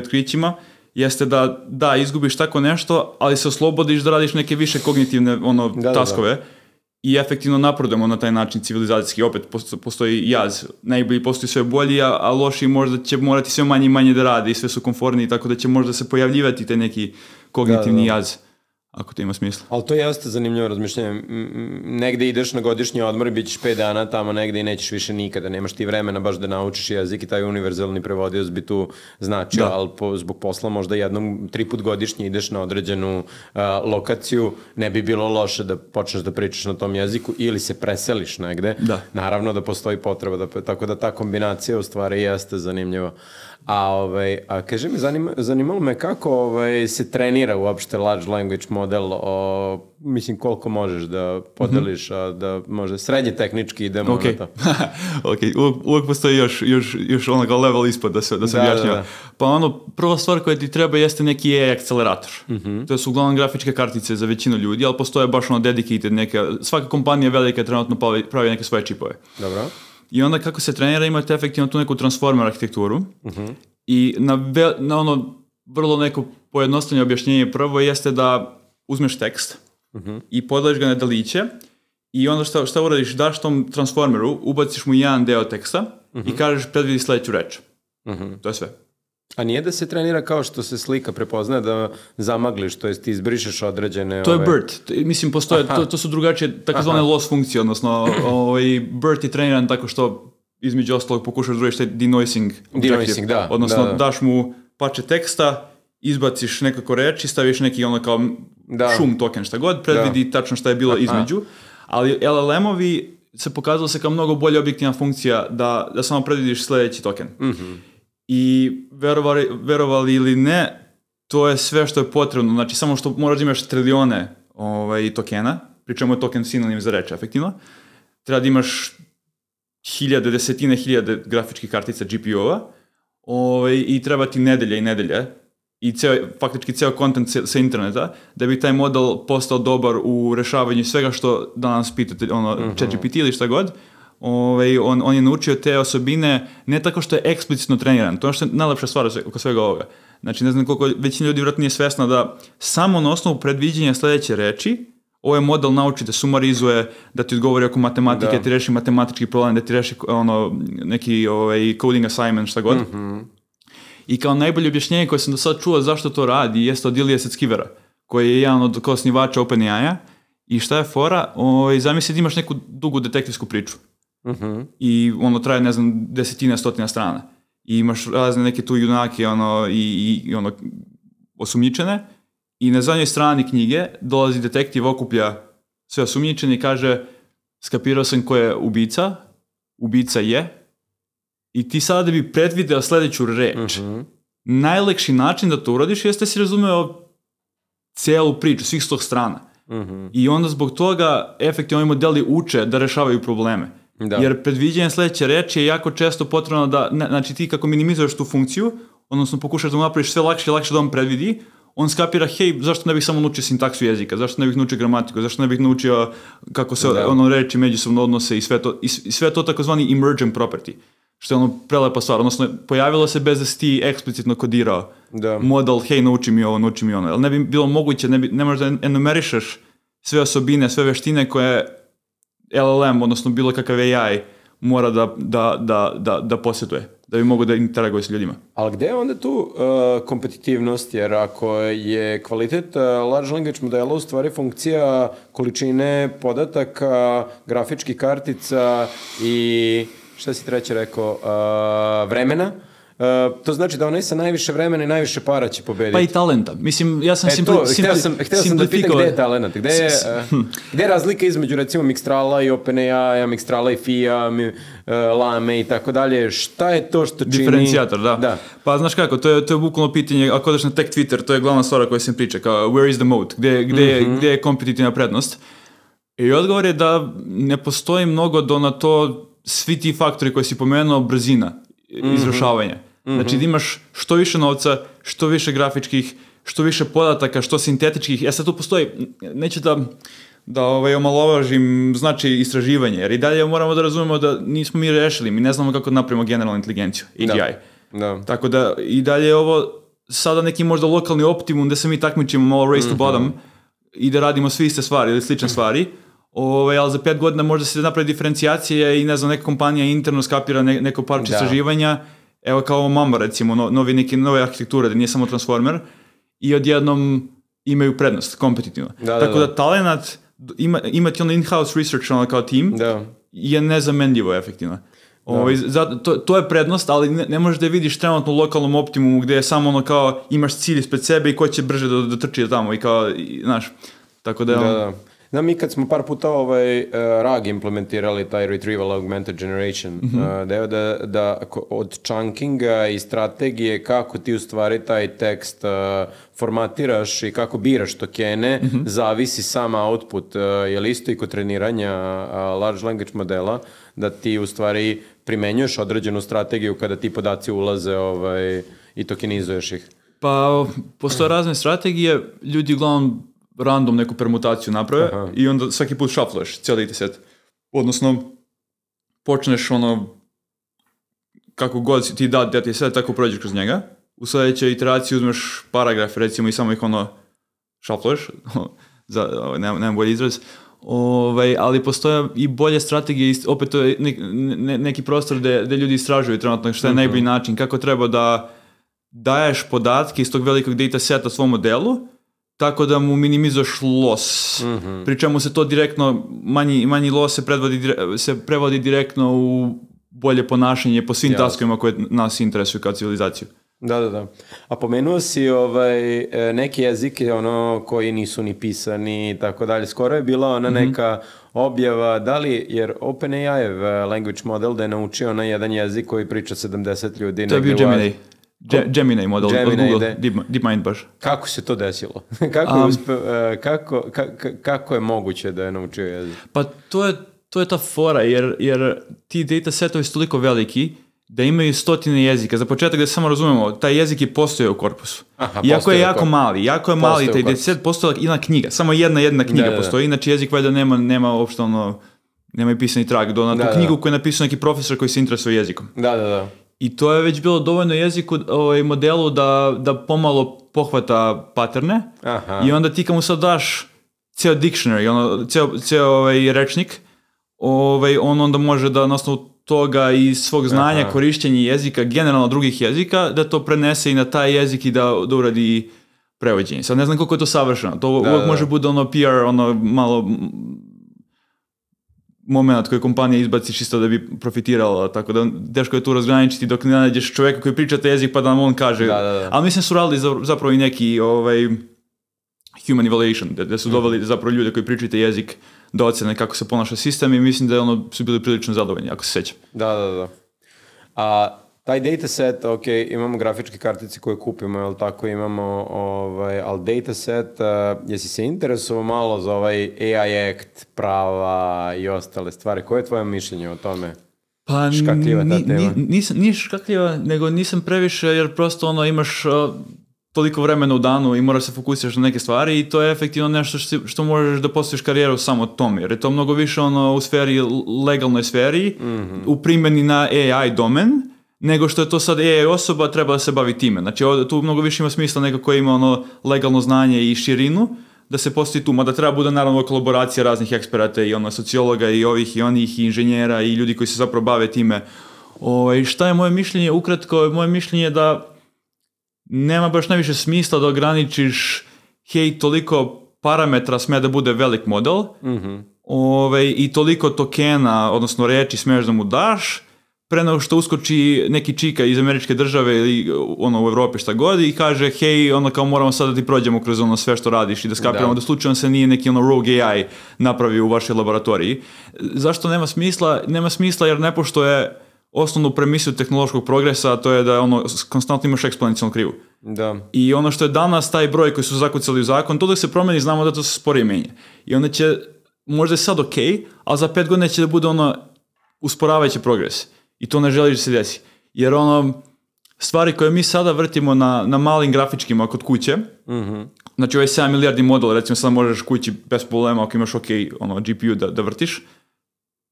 otkrićima, jeste da izgubiš tako nešto, ali se oslobodiš da radiš neke više kognitivne taskove i efektivno napredujemo na taj način civilizacijski. Opet postoji jaz. Najbolji postoji sve bolji, a loši možda će morati sve manje i manje da radi i sve su konforniji, tako da će možda se pojavljivati taj neki kognitivni jaz. Ako to ima smisla. Ali to jeste zanimljivo razmišljanje. Negde ideš na godišnji odmor i bit ćeš 5 dana tamo negde i nećeš više nikada. Nemaš ti vremena baš da naučiš jezik i taj univerzalni prevodioc bi tu značio, ali zbog posla možda 3 put godišnje ideš na određenu lokaciju, ne bi bilo loše da počneš da pričaš na tom jeziku ili se preseliš negde. Naravno da postoji potreba, tako da ta kombinacija u stvari jeste zanimljiva. A kaži mi, zanimalo me kako se trenira uopšte large language model, mislim koliko možeš da podeliš, a da možda srednje tehnički idemo na to. Uvijek postoji još onoga level ispod da se objašnjava. Pa prva stvar koja ti treba jeste neki AI akcelerator. To su uglavnom grafičke kartice za većinu ljudi, ali postoje baš dedicated neke, svaka kompanija velika trenutno pravi neke svoje čipove. Dobro. I onda kako se trenira, imate efektivno tu neku transformer arhitekturu i na vrlo neko pojednostavljeno objašnjenje prvo jeste da uzmeš tekst i podeliš ga na deliće i onda šta uradiš, daš tom transformeru, ubaciš mu jedan deo teksta i kažeš predvidi sljedeću reč. To je sve. A nije da se trenira kao što se slika prepoznaje da zamagliš, to jest ti izbrišeš određene... To je BERT. Mislim, postoje, to su drugačije takozvane loss funkcije, odnosno BERT je treniran tako što između ostalog pokušaš da taj denoising. Denoising, da. Odnosno, daš mu pače teksta, izbaciš nekako reči, staviš neki kao šum token, šta god, predvidi tačno šta je bilo između. Ali LLM-ovi se pokazalo se kao mnogo bolje objektivna funkcija da samo predvidiš sljedeći token. I verovali ili ne, to je sve što je potrebno. Znači, samo što moraš da imaš trilijone tokena, pričamo je token sinonim za reč, efektivno. Treba da imaš desetine hiljade grafičkih kartica GPU-ova i treba ti nedelje i nedelje i faktički ceo kontent sa interneta da bi taj model postao dobar u rešavanju svega što danas pitate, ChatGPT ili šta god. On je naučio te osobine ne tako što je eksplicitno treniran. To je što je najlepša stvar oko svega ovoga. Znači, ne znam koliko većina ljudi vjerojatno nije svesna da samo na osnovu predviđenja sljedeće reči ovaj model nauči da sumarizuje, da ti odgovori oko matematike, da ti reši matematički problem, da ti reši neki coding assignment, šta god. I kao najbolje objašnjenje koje sam do sad čuo zašto to radi jeste od Ilije Seckivera, koji je jedan od osnivača OpenAI-a. I šta je fora? Zamisli da imaš neku dugu detektivsku priču. I traje, ne znam, desetine, stotina strana. I imaš razne neke tu junake i osumnjičene. I na zadnjoj strani knjige dolazi detektiv, okuplja sve osumnjičene i kaže skapirao sam ko je ubica je. I ti sada da bi predvideo sljedeću reč. Najlakši način da to uradiš jeste si razumeo cijelu priču, svih 100 strana. I onda zbog toga efektivno ovi modeli uče da rešavaju probleme. Jer predviđenje sljedeće reči je jako često potrebno da, znači ti kako minimizuješ tu funkciju, odnosno pokušaš da mu napraviš sve lakše da on predvidi, on skapira, hej, zašto ne bih samo naučio sintaksu jezika, zašto ne bih naučio gramatiku, zašto ne bih naučio kako se reči međusobno odnose i sve to takozvani emergent property, što je prelepa stvar, odnosno pojavilo se bez da si ti eksplicitno kodirao model, hej, nauči mi ovo, ali ne bi bilo moguće, ne možeš da enumerišeš sve osobine, sve veštine koje LLM, odnosno bilo kakav AI, mora da posjeduje, da bi mogo da interaguje s ljudima. Ali gde je onda tu kompetitivnost, jer ako je kvalitet large language modela u stvari funkcija količine podataka, grafičkih kartica i šta si treće rekao, vremena, To znači da onaj sa najviše vremena i najviše para će pobediti. Pa i talenta. Mislim, ja sam hteo sam da pitam gde je talent, gde je razlika između recimo Mixtrala i OpenAI, Mixtrala i FIA, Lame i tako dalje. Šta je to što čini... Diferencijator, da. Pa znaš kako, to je bukvalno pitanje, ako odeš na tech Twitter, to je glavna stvar koja se priča, kao where is the moat, gde je kompetitivna prednost. I odgovor je da ne postoji mnogo do na to svi ti faktori koji si pomenuo, brzina izvršavanja. Znači da imaš što više novca, što više grafičkih, što više podataka, što sintetičkih. Sad tu postoji, neću da omalovažim značaj istraživanja, jer i dalje moramo da razumemo da nismo mi rešili, mi ne znamo kako da napravimo generalnu inteligenciju, AGI. Da. Tako da i dalje je ovo sada neki možda lokalni optimum da se mi takmičimo malo race to bottom i da radimo svi iste stvari ili slične stvari, ali za 5 godina možda se napravi diferencijacije i ne znam, neka kompanija interno skapira neko parče istraživanja, evo kao Mamba recimo, nove arhitekture, da nije samo transformer, i odjednom imaju prednost, kompetitivno. Tako da talenat, imati ono in-house research kao tim, je nezamenljivo efektivno. To je prednost, ali ne možeš da vidiš trenutno u lokalnom optimumu gde je samo ono kao imaš cilj ispred sebe i ko će brže da trči tamo i kao, znaš, tako da je on... Da, mi kad smo par puta RAG implementirali, taj Retrieval Augmented Generation, da od chunkinga i strategije kako ti u stvari taj tekst formatiraš i kako biraš tokene, zavisi sam output, je li isto i kod treniranja large language modela, da ti u stvari primenjuješ određenu strategiju kada ti podaci ulaze i tokenizuješ ih. Pa, postoje razne strategije, ljudi uglavnom random neku permutaciju naprave i onda svaki put šafluješ cijeli dataset. Odnosno, počneš kako god ti da dataset, tako prođeš kroz njega. U sljedećoj iteraciji uzmeš paragraf, recimo, i samo ih šafluješ, nemam bolji izraz, ali postoje i bolje strategije, opet to je neki prostor gde ljudi istražuju trenutno što je najbolji način, kako treba da daješ podatke iz tog velikog dataseta svom modelu, tako da mu loss. Pri čemu se to direktno, manji loss se prevodi direktno u bolje ponašanje po svim taskovima koje nas interesuju kao civilizaciju. Da. A pomenuo si neke jezike koji nisu ni pisani i tako dalje. Skoro je bila ona neka objava, da li, jer OpenAI-ev language model da je naučio na jedan jezik koji priča 70 ljudi. To je bio Gemini. Gemini model od Google, DeepMind baš. Kako se to desilo? Kako je moguće da je naučio jezik? Pa to je ta fora, jer ti datasetovi su toliko veliki da imaju stotine jezika. Za početak da samo razumemo, taj jezik je postojao u korpusu. Iako je jako mali taj dataset, postojala jedna knjiga, samo jedna knjiga postoji, inače jezik valjda nema uopšte nema i pisani trag do na tu knjigu koju je napisao neki profesor koji se interesuje jezikom. Da. I to je već bilo dovoljno jeziku, modelu da pomalo pohvata paterne. I onda ti kad mu sad daš ceo dictionary, ceo rečnik, on onda može da na osnovu toga i svog znanja, korišćenja jezika, generalno drugih jezika, da to prenese i na taj jezik i da uradi prevođenje. Sad ne znam koliko je to savršeno. To uvijek može bude PR, malo moment koji kompanija izbaci čisto da bi profitirala, tako da teško je tu razgraničiti dok ne nađeš čovjeka koji priča taj jezik pa da on kaže. Ali mislim su radili zapravo i neki human evaluation, da su doveli zapravo ljude koji pričaju taj jezik da ocene kako se ponaša sistem i mislim da su bili prilično zadovoljni, ako se sjećam. Da. A taj dataset, imamo grafičke kartice koje kupimo, jel tako, imamo, ali dataset, jesi se interesovao malo za AI Act, prava i ostale stvari? Koje je tvoje mišljenje o tome? Pa škakljiva ta tema? Nije škakljiva, nego nisam previše, jer prosto imaš toliko vremena u danu i moraš se fokusiraš na neke stvari i to je efektivno nešto što možeš da postaviš karijeru samo tome, jer je to mnogo više u sferi, legalnoj sferi, u primjeni na AI domen, nego što je to sad AI osoba treba da se bavi time. Znači tu mnogo više ima smisla neko ko ima legalno znanje i širinu, da se postoji tu, mada treba bude naravno kolaboracija raznih eksperata i sociologa i ovih i onih i inženjera i ljudi koji se zapravo bave time. Šta je moje mišljenje? Ukratko, moje mišljenje je da nema baš najviše smisla da ograničiš toliko parametra sme da bude velik model i toliko tokena, odnosno reči smiješ da mu daš, pre nego što uskoči neki čika iz američke države ili ono u Evropi šta god i kaže hej, ono kao moramo sad da ti prođemo kroz ono sve što radiš i da skapiramo da slučajno se nije neki ono rogue AI napravio u vašoj laboratoriji. Zašto nema smisla? Nema smisla jer ne poštuje osnovnu premisiju tehnološkog progresa, a to je da ono konstantno imaš eksponencijalnu krivu. Da. I ono što je danas taj broj koji su zakucali u zakon, to dok se promeni znamo da to se sporije menja. I onda će, možda je sad ok, ali za 5 godina će da bude ono usporavajući progres. I to ne želiš da se desi. Jer ono, stvari koje mi sada vrtimo na malim grafičkima kod kuće, znači ovaj 7 milijardi model, recimo sad možeš kući bez problema ako imaš ok ono, GPU da vrtiš,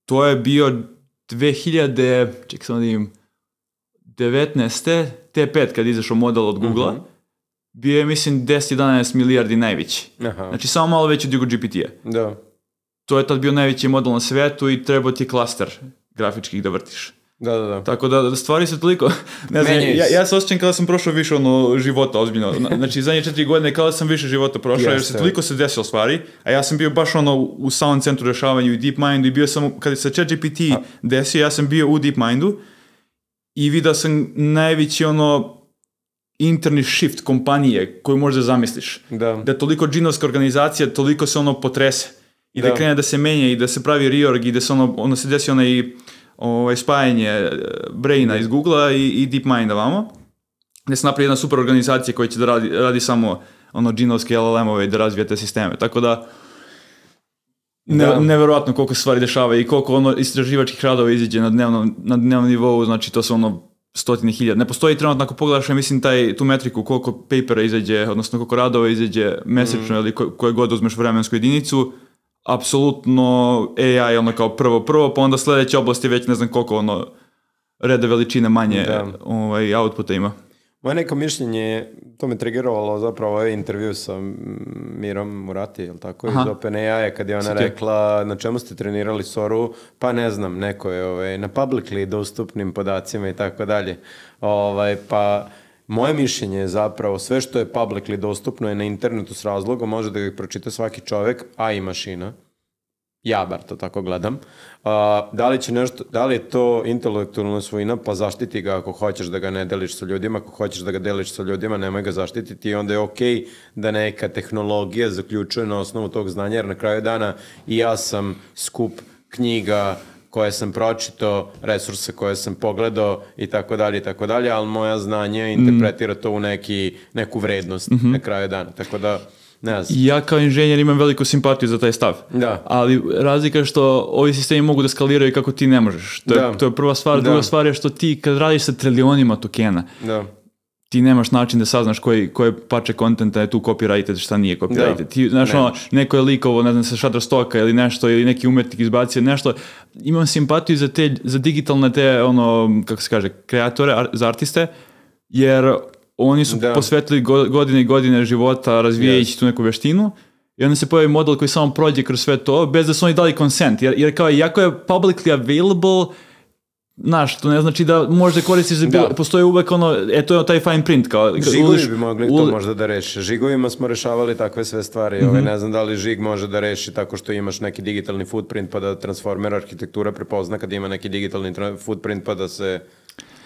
to je bio 2019. T5 kad izašao model od Google-a, bio je mislim 10-11 milijardi najveći. Znači samo malo veći od Google GPT-a. Da. To je tad bio najveći model na svetu i trebao ti klaster grafičkih da vrtiš. Da. Tako da stvari su toliko, ne znam, ja se osjećam kada sam prošao više ono života, ozbiljno. Znači zadnje 4 godine kada sam više života prošao, jer se toliko se desilo stvari, a ja sam bio baš ono u samom centru rešavanju i DeepMindu i bio sam, kada se ChatGPT desio, ja sam bio u DeepMindu i vidio sam najveći ono interni shift kompanije koju možda zamisliš. Da je toliko džinovska organizacija, toliko se ono potrese i da krene da se menja i da se pravi reorg i da se ono se desi spajanje Braina iz Google-a i DeepMinda vamo, gdje se napravi jedna super organizacija koja će da radi samo ono džinovske LLM-ove i da razvije te sisteme. Tako da neverovatno koliko se stvari dešava i koliko ono istraživačkih radova izađe na dnevnom nivou, znači to su ono 100.000. Ne postoji trenutno, ako pogledaš, ja mislim tu metriku koliko papera izađe, odnosno koliko radova izađe mesečno ili koje god uzmeš vremensku jedinicu, apsolutno AI ono kao prvo, pa onda sljedeća oblast je već ne znam koliko ono reda veličine manje outputa ima. Moje neko mišljenje, to me triggerovalo zapravo ovaj intervju sa Mirom Murati, je li tako, iz OpenAI, kad je ona rekla na čemu ste trenirali Soru, pa ne znam, neko je na publicly dostupnim podacima i tako dalje. Pa moje mišljenje je zapravo sve što je publicly dostupno je na internetu s razlogom, može da ga pročita svaki čovek, a i mašina. Ja bar to tako gledam. Da li je to intelektualna svojina, pa zaštiti ga ako hoćeš da ga ne deliš sa ljudima, ako hoćeš da ga deliš sa ljudima, nemoj ga zaštititi i onda je okej da neka tehnologija zaključuje na osnovu tog znanja, jer na kraju dana i ja sam skup knjiga koje sam pročitao, resurse koje sam pogledao i tako dalje, ali moja znanje interpretira to u neku vrednost na kraju dana, tako da ne znam. Ja kao inženjer imam veliku simpatiju za taj stav, ali razlika je što ovi sistemi mogu da skaliraju kako ti ne možeš. To je prva stvar. Druga stvar je što ti kad radiš sa trilionima tokena, ti nemaš način da saznaš koje pače kontenta je tu copyrighted, šta nije copyrighted. Ti, znaš, neko je likovo, ne znam, sa Shutterstocka ili nešto, ili neki umetnik izbacio nešto. Imam simpatiju za digitalne te, kako se kaže, kreatore, za artiste, jer oni su posvetili godine i godine života razvijajući tu neku veštinu i onda se pojavi model koji samo prođe kroz sve to bez da su oni dali consent, jer kao iako je publicly available, znaš, to ne znači da možda koristiš za bilo, postoji uvek to je taj fine print. Žigovi bi mogli to možda da reše. Žigovima smo rešavali takve sve stvari. Ne znam da li žig može da reši tako što imaš neki digitalni footprint pa da transformer arhitektura prepozna kad ima neki digitalni footprint pa da se...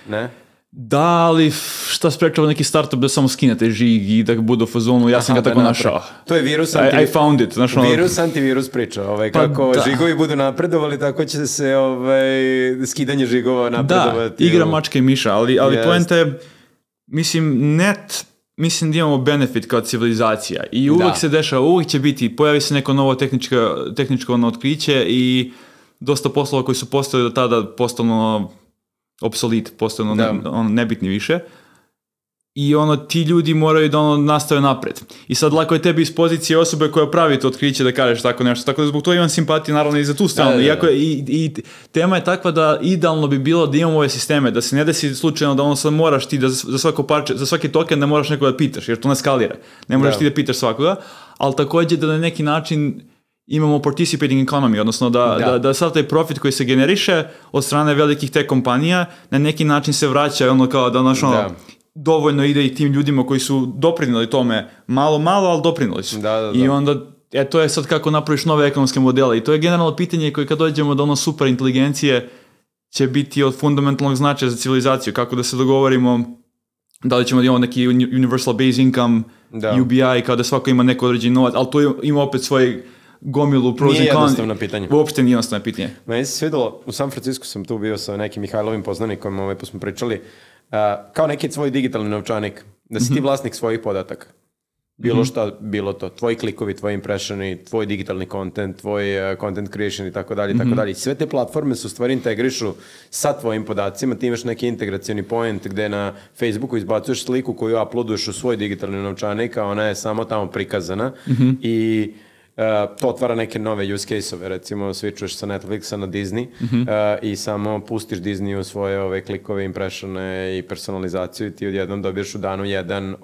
Ne? Da, ali šta sprečava neki startup da samo skinete žig i da bude u fazonu, ja sam ga tako našao. To je virus I found it. Virus antivirus priča. Kako žigovi budu napredovali, tako će se skidanje žigova napredovati. Da, igra mačka i miša, ali poenta je, mislim da imamo benefit kao civilizacija i uvek se dešava, uvek će biti, pojavi se neko novo tehničko otkriće i dosta poslova koji su postali do tada postano obsolit, postano nebitni više. I ti ljudi moraju da nastave napred. I sad lako je tebi iz pozicije osobe koja pravi to otkriće da kažeš tako nešto. Tako da zbog toga imam simpatiju naravno i za tu stranu. I tema je takva da idealno bi bilo da imamo ove sisteme, da se ne desi slučajno da sad moraš ti da za svaki token da moraš nekoga da pitaš, jer to ne skalira. Ne moraš ti da pitaš svakoga, ali također da na neki način imamo participating economy, odnosno da sav taj profit koji se generiše od strane velikih tech kompanija na neki način se vraća kao da dovoljno ide i tim ljudima koji su doprinijeli tome malo, ali doprinijeli su. I onda, to je sad kako napraviš nove ekonomske modele i to je generalno pitanje koje kad dođemo do super inteligencije, će biti od fundamentalnog značaja za civilizaciju, kako da se dogovorimo da li ćemo da imamo neki universal base income, UBI, kao da svako ima neko određeni novac, ali to ima opet svoj gomilu pros and cons. Nije jednostavno pitanje. Uopšte nije jednostavno pitanje. Meni se svidelo, u San Francisco sam tu bio sa nekim Mihajlovim poznanikom, pa smo pričali, kao neki svoj digitalni novčanik, da si ti vlasnik svojih podataka. Bilo šta, bilo to. Tvoji klikovi, tvoji impressioni, tvoj digitalni content, tvoj content creation i tako dalje, tako dalje. Sve te platforme su stvari integrišu sa tvojim podacima. Ti imaš neki integracioni point gde na Facebooku izbacuješ sliku koju uploaduješ u svoj digitalni novčanik, a ona je samo tamo prikazana i to otvara neke nove use case-ove, recimo switchuješ sa Netflixa na Disney i samo pustiš Disneyu svoje klikove, impressione i personalizaciju i ti odjednom dobiješ u danu jedan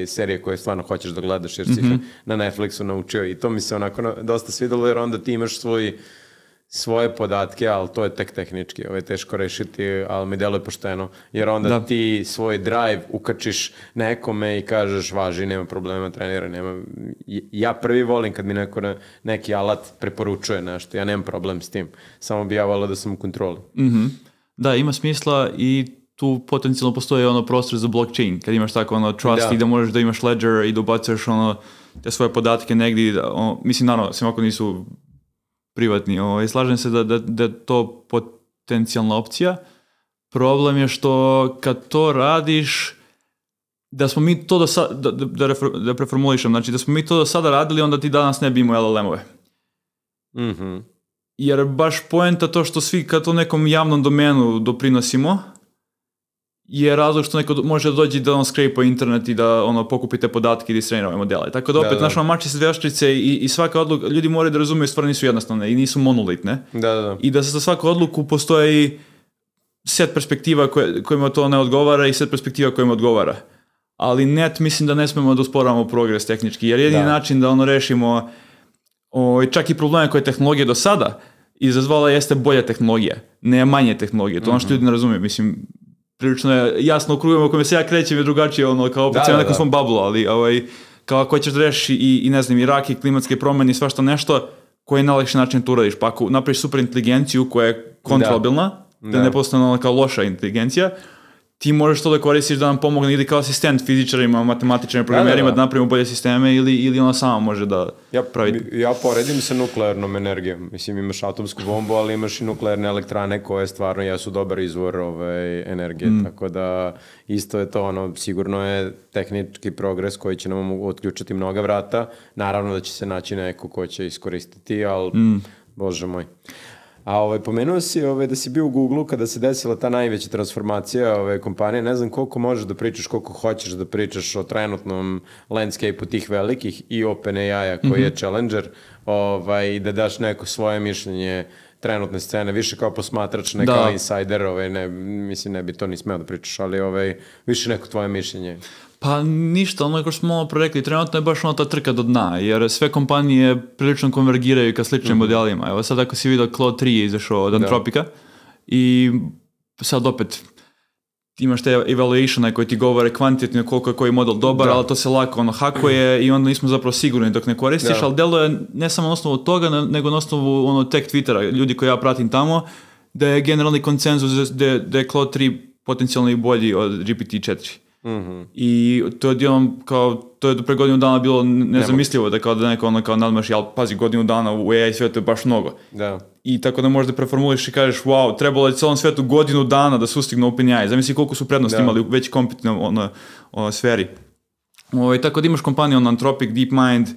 serije koje stvarno hoćeš da gledaš jer si ih na Netflixu naučio i to mi se onako dosta svidelo jer onda ti imaš svoje podatke, ali to je tek tehnički, ovo je teško rešiti, ali mi deluje pošteno, jer onda ti svoj drive ukačiš nekome i kažeš važi, nema problema, treniraj, nema... Ja prvi volim kad mi neki alat preporučuje nešto, ja nemam problem s tim, samo bi ja volio da sam u kontroli. Da, ima smisla i tu potencijalno postoji prostor za blockchain, kad imaš tako trust i da možeš da imaš ledger i da ubacuješ te svoje podatke negdje, mislim naravno, sem ako nisu privatni. Slažem se da je to potencijalna opcija. Problem je što kad to radiš, da smo mi to da preformulišem, znači da smo mi to do sada radili, onda ti danas ne bi imao LLM-ove. Jer baš poenta to što svi kad to nekom javnom domenu doprinosimo, je razlog što neko može da dođe da skrepa internet i da pokupite podatke i da istreniraju modele. Tako da opet naša mači se dveštrice i svaka odluka, ljudi moraju da razumiju stvari nisu jednostavne i nisu monolitne. I da za svaku odluku postoji set perspektiva kojima to ne odgovara i set perspektiva kojima odgovara. Ali mislim da ne smemo da usporavamo progres tehnički, jer jedini način da rešimo čak i probleme koje je tehnologija do sada izazvala jeste bolja tehnologija, ne manje tehnologije. To što ljudi ne razumiju, mislim, prilično je jasno u krugovima u kojem se ja krećem je drugačije, kao opet na nekom svom bablu, ali kao ako ćeš da rešiš i ne znam, i rak i klimatske promjene i svašta nešto, koji je najlakši način to uradiš. Pa ako napraviš super inteligenciju koja je kontrolabilna, da ne postane kao loša inteligencija, ti možeš to da koristiš da nam pomogne ili kao asistent fizičarima, matematičarima, programerima da napravimo bolje sisteme ili ona sama može da pravi. Ja poredim sa nuklearnom energijom. Mislim, imaš atomsku bombu, ali imaš i nuklearne elektrane koje stvarno jesu dobar izvor energije. Tako da isto je to, sigurno je tehnički progres koji će nam otključiti mnoga vrata. Naravno da će se naći neko ko će iskoristiti, ali bože moj. A pomenuo si da si bio u Google-u kada se desila ta najveća transformacija kompanije. Ne znam koliko možeš da pričaš, koliko hoćeš da pričaš o trenutnom landscape-u tih velikih i OpenAI-a koji je challenger i da daš neko svoje mišljenje trenutne scene, više kao posmatrač, ne kao insider, mislim ne bi to ni smeo da pričaš, ali više neko tvoje mišljenje. Pa ništa, kao što smo malo prerekli, trenutno je baš ta trka do dna, jer sve kompanije prilično konvergiraju ka sličnim modelima. Evo sad ako si vidio Claude 3 je izašao od Anthropica i sad opet imaš te evaluatione koje ti govore kvantitativno koliko je koji model dobar, ali to se lako hakuje i onda nismo zapravo sigurni dok ne koristiš, ali deluje ne samo na osnovu toga, nego na osnovu tech Twittera, ljudi koje ja pratim tamo, da je generalni konsenzus da je Claude 3 potencijalno i bolji od GPT-4. I to je to je do pre godinu dana bilo nezamislivo da kao da neko kao nadmaši, ali pazi, godinu dana u AI svijetu je baš mnogo. I tako da možda preformuliš i kažeš wow, trebalo je celom svijetu godinu dana da sustignu OpenAI. Zamisli koliko su prednosti imali u već kompetitivnoj sferi. Tako da imaš kompanije Anthropic, DeepMind,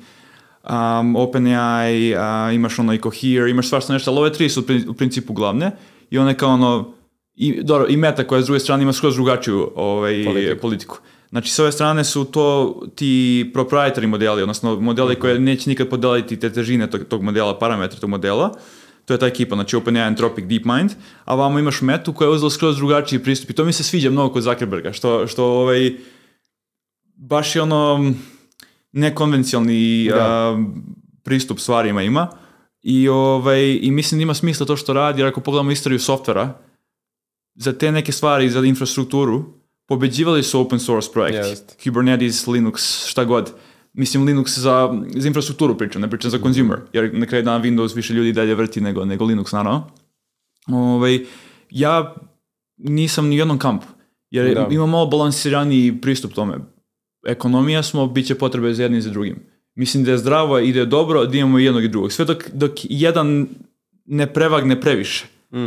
OpenAI, imaš i Cohere, imaš svašta nešto, ali ove tri su u principu glavne i one kao i Meta koja s druge strane ima skroz drugačiju politiku. Znači s ove strane su to ti proprietary modeli, odnosno modeli koje neće nikad podeliti te težine tog modela, parametre tog modela. To je ta ekipa, znači OpenAI, Anthropic, DeepMind, a vamo imaš Metu koja je uzela skroz drugačiji pristup i to mi se sviđa mnogo kod Zuckerberga, što baš je nekonvencijalni pristup stvarima ima i mislim da ima smisla to što radi, jer ako pogledamo istoriju softvera, za te neke stvari, za infrastrukturu, pobeđivali su open source projekti. Kubernetes, Linux, šta god. Mislim, Linux za infrastrukturu pričam, ne pričam za consumer, jer na kraju dana Windows više ljudi dalje vrti nego Linux, naravno. ja nisam ni u jednom kampu, jer ima malo balansiraniji pristup tome. Ekonomija smo, bit će potrebe za jednim i za drugim. Mislim da je zdravo i da je dobro da imamo jednog i drugog. Sve dok jedan ne prevagne previše.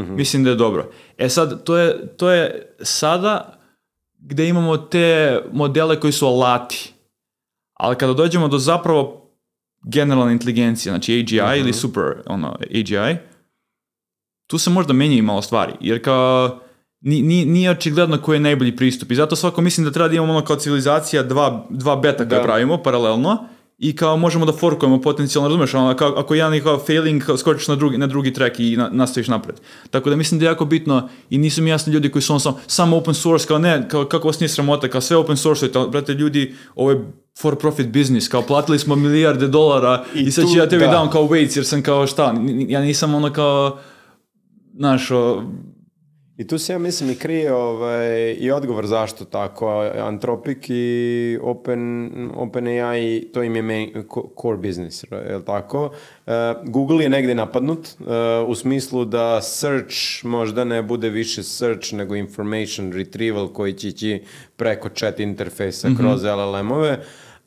Mislim da je dobro. Sad, to je sada gde imamo te modele koji su alati. Ali kada dođemo do zapravo generalne inteligencije, znači AGI ili super AGI, tu se možda menjaju malo stvari. Jer kao nije očigledno koji je najbolji pristup. I zato svako mislim da treba da imamo kao civilizacija dva beta koje pravimo paralelno i kao možemo da forkujemo potencijalno, razumeš, ako jedan je kao failing, skočiš na drugi track i nastaviš napred. Tako da mislim da je jako bitno i nisu mi jasni ljudi koji su samo open source, kao ne, kako vas nije sramota, kao sve open source, brate ljudi, ovo je for profit business, kao platili smo milijarde dolara i sad ću ja tebi dam kao weights jer sam kao šta, ja nisam kao I tu se ja mislim i krije i odgovor zašto tako. Anthropic i OpenAI, to im je core business, je li tako? Google je negde napadnut u smislu da search možda ne bude više search nego information retrieval koji će ići preko chat interfejsa kroz LLM-ove,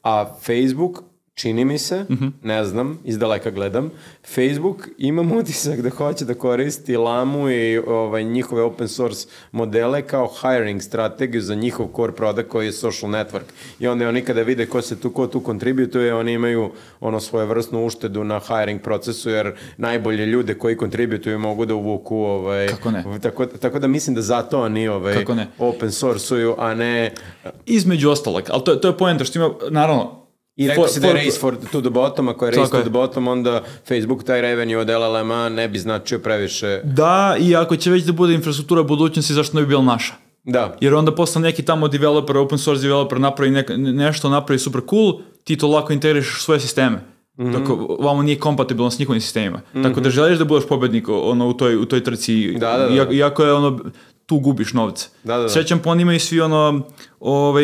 a Facebook čini mi se, ne znam, izdaleka gledam, Facebook imam utisak da hoće da koristi Lamu i njihove open source modele kao hiring strategiju za njihov core product koji je social network. I onda oni kada vide ko tu kontributuje, oni imaju svojevrsnu uštedu na hiring procesu, jer najbolje ljude koji kontributuju mogu da uvuku. Kako ne? Tako da mislim da zato oni open source-uju, a ne... Između ostalog, ali to je poenta što ima, naravno, i rekao si da je race to the bottom, ako je race to the bottom, onda Facebook taj revenue od LLM-a ne bi značio previše. Da, i ako će već da bude infrastruktura budućnosti, zašto ne bi bila naša? Da. Jer onda posle neki tamo developer, open source developer napravi nešto, napravi super cool, ti to lako integrišeš u svoje sisteme. Tako, vamo nije kompatibilno s njihovim sistemima. Tako da želiš da budeš pobednik u toj trci, iako je tu gubiš novce. Srećan po oni imaju svi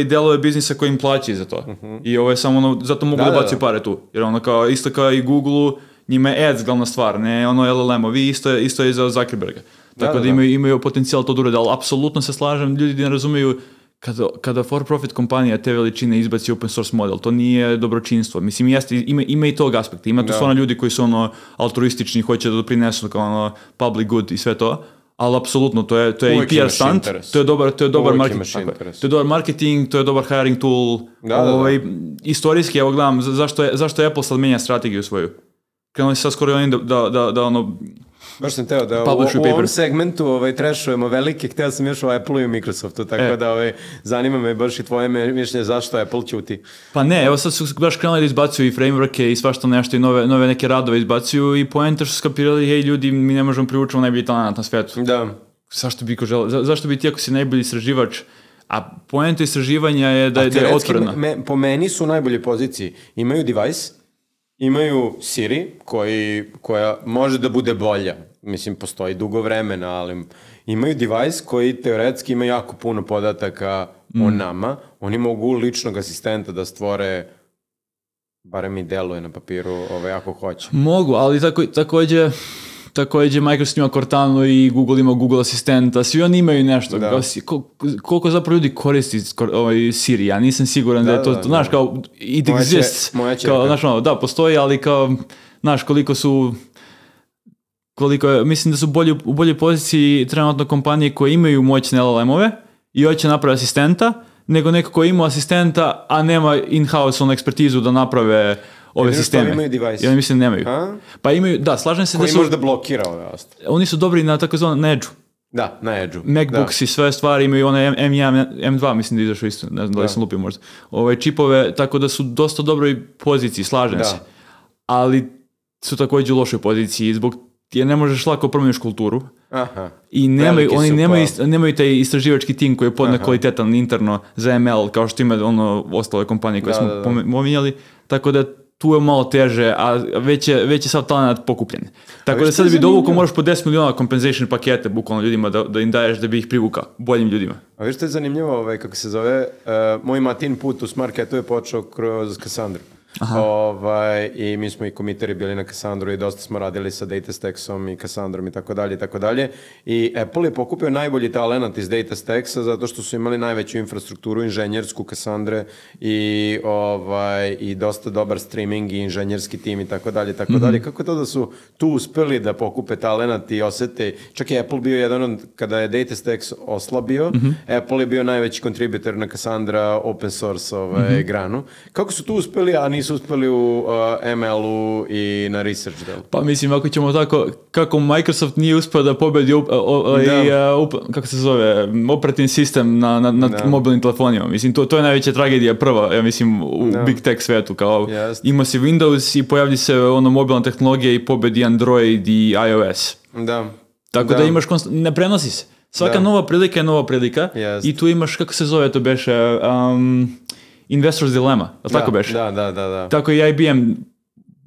delove biznisa koji im plaćaju za to. I samo zato mogu da baciju pare tu. Jer isto kao i Google-u, njima je ads glavna stvar, ne LLM-ovi, isto je za Zuckerberga. Tako da imaju potencijal to da urede, ali apsolutno se slažem, ljudi ne razumiju kada for profit kompanija te veličine izbaci open source model, to nije dobročinstvo. Mislim, ima i tog aspekta. Ima tu stvarno ljudi koji su altruistični, hoće da doprinesu kao public good i sve to. Ali apsolutno, to je i PR stunt, to je dobar marketing, to je dobar marketing, to je dobar hiring tool. Istorijski, evo gledam, zašto je Apple sad menja strategiju svoju? Krenuli se sad skoro oni da baš sam teo da u ovom segmentu trashujemo velike, hteo sam još o Apple-u i Microsoftu, tako da zanima me baš i tvoje mišljenje zašto Apple ćuti. Pa ne, evo sad su baš krenuli da izbacuju i frameworke i svašta nešto i nove neke radove izbacuju i poenter su skapirali, hej ljudi, mi ne možemo privučiti najbolji talent na svetu. Da. Zašto bi ti ako si najbolji istraživač, a poenta istraživanja je da je otvorena. Po meni su u najboljoj poziciji. Imaju device, imaju Siri, koja može da bude bolja. Mislim, postoji dugo vremena, ali imaju device koji teoretski ima jako puno podataka o nama. Oni mogu ličnog asistenta da stvore, barem i deluje na papiru, ako hoće. Mogu, ali takođe Microsoft ima Cortana i Google ima Google asistenta, svi oni imaju nešto. Koliko zapravo ljudi koristi Siri, ja nisam siguran da je to, znaš, kao it exists, znaš, da, postoji, ali kao, znaš, mislim da su u boljoj poziciji trenutno kompanije koje imaju moćne LLM-ove i hoće napraviti asistenta, nego neko ko ima asistenta, a nema in-house ekspertizu da naprave ove sisteme. Imaju device. Ja mislim da nemaju. Pa imaju, da, slažem se da su... Koji možda blokira ove ostale. Oni su dobri na takozvanom na Edge-u. Da, na Edge-u. MacBooks i sve stvari imaju one M1, M2, mislim da izašao isto, ne znam da li sam lupio možda. Čipove, tako da su dosta dobroj poziciji, slažem se. Ali su također u lošoj poziciji, jer ne možeš lako promeniš kulturu. I oni nemaju taj istraživački tim koji je podne kvalitetan interno za ML, kao što ima ostale kompanije koje smo pominjali. Tako da tu je malo teže, a već je sav talent pokupljen. Tako da sad bi dovukao moraš po 10 miliona compensation pakete bukvalno ljudima da im daješ da bi ih privukao boljim ljudima. A viš što je zanimljivo, kako se zove, moj Matin put u Smarketu je počeo kroz Cassandru. I mi smo i komiteri bili na Cassandru i dosta smo radili sa DataStacksom i Cassandrom i tako dalje i tako dalje. I Apple je pokupio najbolji talent iz DataStacksa zato što su imali najveću infrastrukturu inženjersku Cassandre i dosta dobar streaming i inženjerski tim i tako dalje i tako dalje. Kako to da su tu uspeli da pokupe talent i osete, čak je Apple bio jedan od, kada je DataStacks oslabio, Apple je bio najveći kontributor na Cassandra open source granu. Kako su tu uspeli, a nisu uspeli u ML-u i na research delu? Pa mislim, ako ćemo tako, kako Microsoft nije uspio da pobedi kako se zove, operativni sistem na mobilnim telefonima. Mislim, to je najveća tragedija prva, ja mislim, u big tech svetu. Kao, ima si Windows i pojavlji se mobilna tehnologija i pobedi Android i iOS. Tako da imaš, ne prenosi se. Svaka nova prilika je nova prilika i tu imaš, kako se zove to beše, Investor's Dilemma, tako beše? Da. Tako i IBM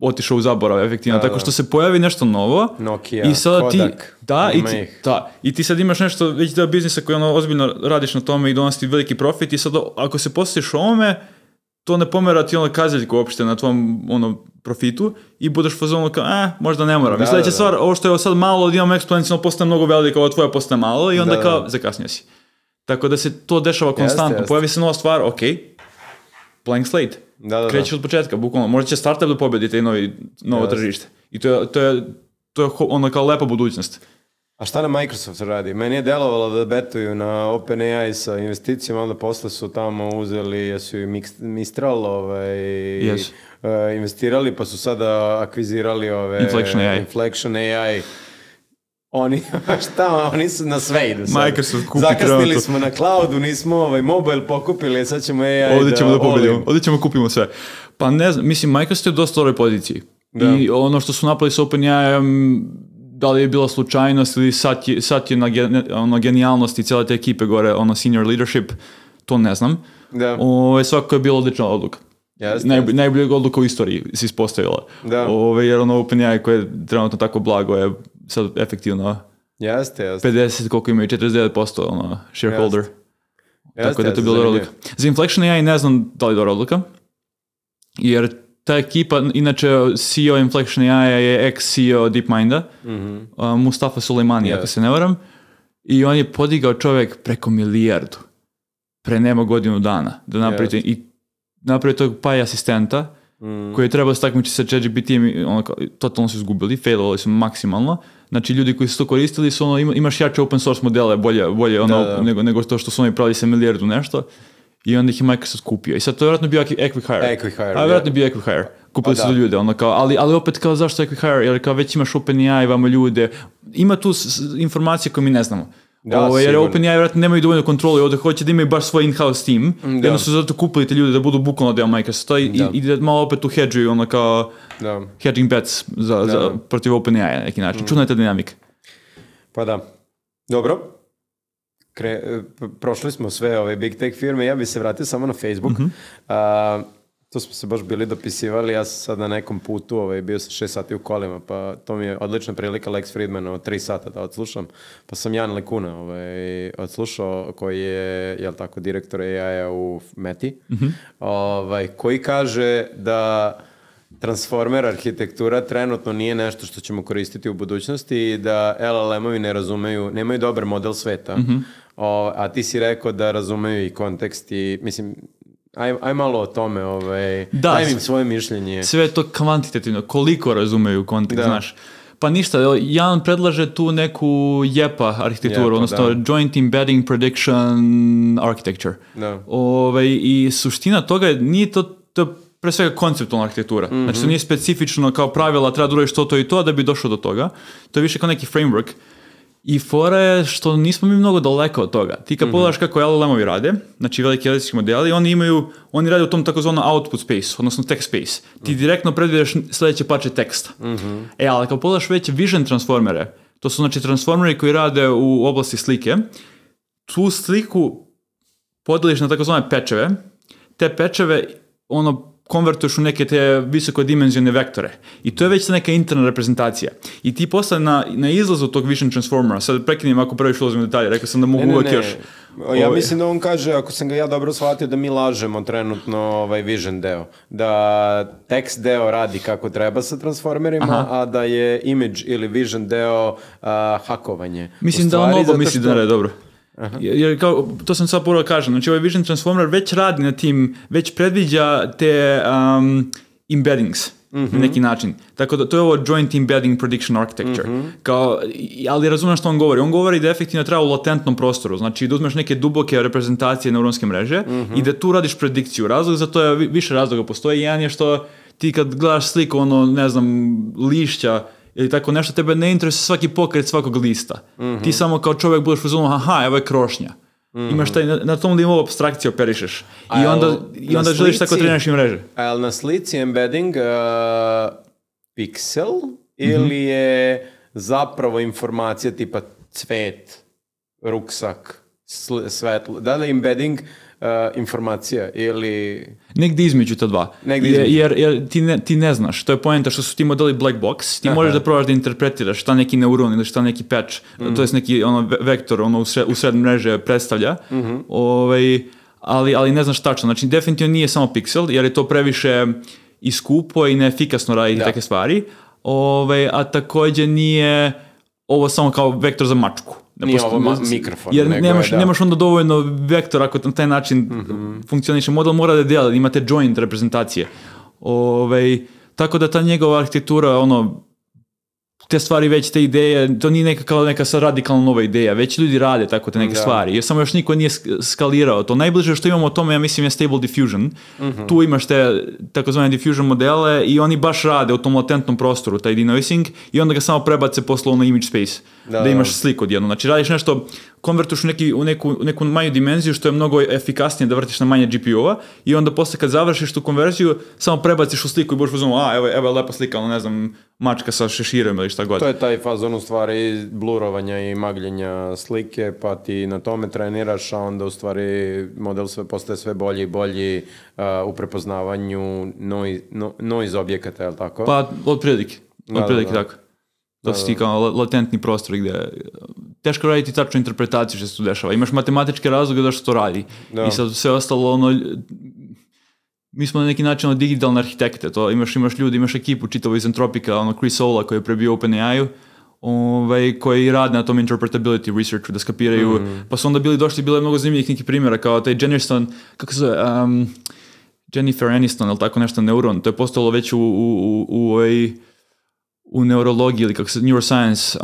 otišao u zaborav efektivno, tako što se pojavi nešto novo. Nokia, i sada Kodak, i ti sad imaš nešto, već deo biznisa koji ozbiljno radiš na tome i donosi veliki profit i sad ako se postaviš ovome, to ne pomera ti kazaljku uopšte na tvom profitu i budeš fazonu kao, možda ne moram. I sljedeća stvar, ovo što je sad malo, od imam eksponencijalno postaje mnogo veliko, ovo tvoje postaje malo i onda kao, zakasnio si. Tako da se to dešava konstantno. Pojavi se nova stvar, ok, blank slate. Krećeš od početka, bukvalno. Možda će startup da pobedi te novo tržište. I to je ono kao lepa budućnost. A šta na Microsoft radi? Meni je delovalo da betuju na OpenAI sa investicijama, onda posle su tamo uzeli, jesu i Mistral investirali, pa su sada akvizirali Inflection AI. Oni su na sve idu sad. Microsoft kupi zakasnili smo na cloudu, nismo mobile pokupili, sad ćemo AI ovdje ćemo da pobedimo. Ovdje ćemo kupimo sve. Pa ne znam, mislim, Microsoft je u dosta dobroj poziciji. I ono što su napravili sa OpenAI, da li je bila slučajnost ili sad je na genijalnosti cijele te ekipe gore, senior leadership, to ne znam. Svako je bila odlična odluka. Najbolja odluka u istoriji se ispostavila. Jer OpenAI koje je trenutno tako blago je sad efektivno 50, koliko imaju, 49% shareholder. Tako da je to bila dobra odluka. Za Inflection AI ne znam da li je dobra odluka, jer ta ekipa, inače CEO Inflection AI je ex-CEO DeepMinda, Mustafa Sulejmani, ako se ne varam, i on je podigao čovjek preko milijardu, pre nema godinu dana, da napravi tog PI asistenta, koji je trebao staknuti sa ChatGPT-em, totalno su izgubili, failovali su maksimalno. Znači, ljudi koji su to koristili su imaš jače open source modele, bolje nego to što su oni pravili sa milijardu nešto. I onda ih je Microsoft kupio. I sad to je vjerojatno bio Acquihire. Vjerojatno bio Acquihire. Kupili su ljude. Ali opet kao zašto Acquihire? Jer kao već imaš OpenAI, vamo ljude. Ima tu informacije koje mi ne znamo. Jer OpenAI vjerojatno nemaju dovoljno kontrole. Ovdje hoće da imaju baš svoj in-house team. Jedno su zato kupili te ljude da budu bukvalno deo Microsofta i da malo opet tu hedžuju kao hedging bets protiv OpenAI na neki način. Čudna je ta dinamika. Pa da. Dobro. Prošli smo sve ove big tech firme, ja bih se vratio samo na Facebook. To smo se baš bili dopisivali, ja sam sad na nekom putu, bio sam 6 sati u kolima, pa to mi je odlična prilika Lex Fridmana od 3 sata da odslušam. Pa sam Jan Lekuna odslušao, koji je, direktor AI-a u Meti, koji kaže da transformer arhitektura trenutno nije nešto što ćemo koristiti u budućnosti i da LLM-ovi ne razumeju, nemaju dobar model sveta. A ti si rekao da razumeju i kontekst i, mislim, aj malo o tome, daj mi svoje mišljenje. Sve je to kvantitativno, koliko razumeju kontekst, znaš. Pa ništa, Jan predlaže tu neku JEPA arhitектuru, odnosno Joint Embedding Prediction Architecture. I suština toga nije to pre svega konceptualna arhitektura. Znači to nije specifično kao pravila, treba da uradiš to i to da bi došao do toga. To je više kao neki framework. I fora je što nismo mi mnogo daleko od toga. Ti kad pogledaš kako LLM-ovi rade, znači veliki jezički modeli, oni rade u tom takozvanom output space, odnosno text space. Ti direktno predviđaš sljedeće parče teksta. Ali kad pogledaš već vision transformere, to su znači transformeri koji rade u oblasti slike, tu sliku podeliš na takozvane pečeve, te pečeve konvertuješ u neke te visokodimenzionalne vektore. I to je već neka interna reprezentacija. I ti posle na izlazu tog vision transformera, sad prekinem ako prvi ulazim u detalje, rekao sam da mogu uvek još. Ja mislim da on kaže, ako sam ga ja dobro shvatio, da mi lažemo trenutno vision deo. Da text deo radi kako treba sa transformerima, a da je image ili vision deo hakovanje. Mislim da on oba misli da ne je dobro. Jer kao, to sam sad prvo kažem, znači ovaj Vision Transformer već radi na tim, već predviđa te embeddings na neki način. Tako da to je ovo Joint Embedding Prediction Architecture. Kao, ali razumem što on govori. On govori da efektivno treba u latentnom prostoru. Znači da uzmeš neke duboke reprezentacije neuronske mreže i da tu radiš predikciju. Razlog za to je, više razloga postoji. Jedan je što ti kad gledaš sliku, ne znam, lišća, ili tako nešto, tebe ne interesuje svaki pokret svakog lista. Ti samo kao čovjek budeš uzmano, aha, evo je krošnja. Imaš taj, na tom nivou apstrakcije operišeš. I onda želiš tako treniraš i mreže. A na slici embedding piksel ili je zapravo informacija tipa cvet, ruksak, svetlo? Da li je embedding informacija ili... Negdje između ta dva. Jer ti ne znaš. To je poenta što su ti modeli black box. Ti možeš da probaš da interpretiraš šta neki neuron ili šta neki patch, to je neki vektor u sred mreže predstavlja. Ali ne znaš tačno. Znači, definitivno nije samo piksel, jer je to previše i skupo i neefikasno raditi take stvari. A također nije ovo samo kao vektor za mačku. Nije ovo mikrofon. Jer nemaš onda dovoljno vektora ako na taj način funkcioniše. Model mora da dela, imate joint reprezentacije. Tako da ta njegova arhitektura, te stvari već, te ideje, to nije neka sad radikalno nova ideja, već ljudi rade tako te neke stvari, jer samo još niko nije skalirao to. Najbliže što imamo o tome, ja mislim, je Stable Diffusion. Tu imaš te takozvane diffusion modele i oni baš rade u tom latentnom prostoru, taj denoising, i onda ga samo prebace posle na image space, da imaš sliku odjedno. Znači radiš nešto, konvertuš u neku manju dimenziju, što je mnogo efikasnije da vrtiš na manje GPU-a, i onda posle kad završiš tu konverziju, samo prebaciš u sliku i boš uzmano, evo je lepa slika, ne znam, mačka sa šeširom ili šta god. To je taj fazon u stvari blurovanja i magljenja slike, pa ti na tome treniraš, a onda u stvari model postaje sve bolji i bolji u prepoznavanju noise objekata, je li tako? Pa, otprilike tako. To si ti kao latentni prostor gdje teško raditi tačnu interpretaciju što se tu dešava. Imaš matematičke razloge da što to radi. I sad sve ostalo, mi smo na neki način digitalne arhitekte. To imaš ljudi, imaš ekipu čitavo iz Entropika, Chris Ola koji je prebio OpenAI-u, koji rade na tom interpretability researchu, da skapiraju. Pa su onda bilo je mnogo zanimljivih nekih primjera, kao taj Jennifer Aniston, ili tako nešto, neuron. To je postalo već u neurologiji ili kako se neuroscience,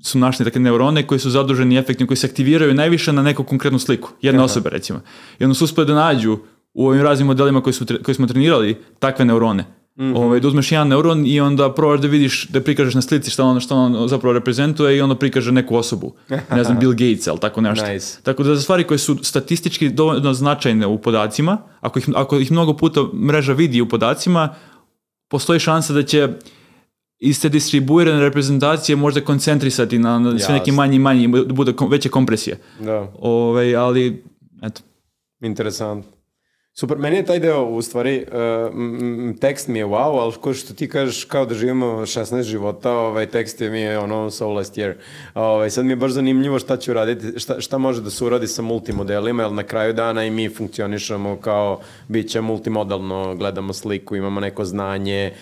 su našli takve neurone koji su zaduženi efektivno, koji se aktiviraju najviše na neku konkretnu sliku, jedne osobe recimo. I onda su uspeli da nađu u ovim raznim modelima koji smo trenirali takve neurone. Da uzmeš jedan neuron i onda probaš da vidiš, da prikažeš na slici što on zapravo reprezentuje i onda prikaže neku osobu. Ne znam, Bill Gates, ali tako nešto. Nice. Tako da za stvari koje su statistički dovoljno značajne u podacima, ako ih mnogo puta mreža vidi u podacima, postoji šansa da će iz te distribuirane reprezentacije možda koncentrisati na sve neki manji, da bude veće kompresije. Da. Ali, eto. Interesantno. Super, meni je taj deo, u stvari, tekst mi je wow, ali ko što ti kažeš, kao da živimo 16 života, tekst mi je so last year. Sad mi je baš zanimljivo šta ću raditi, šta može da se uradi sa multimodelima, jer na kraju dana i mi funkcionišemo kao bit će multimodalno, gledamo sliku, imamo neko znanje,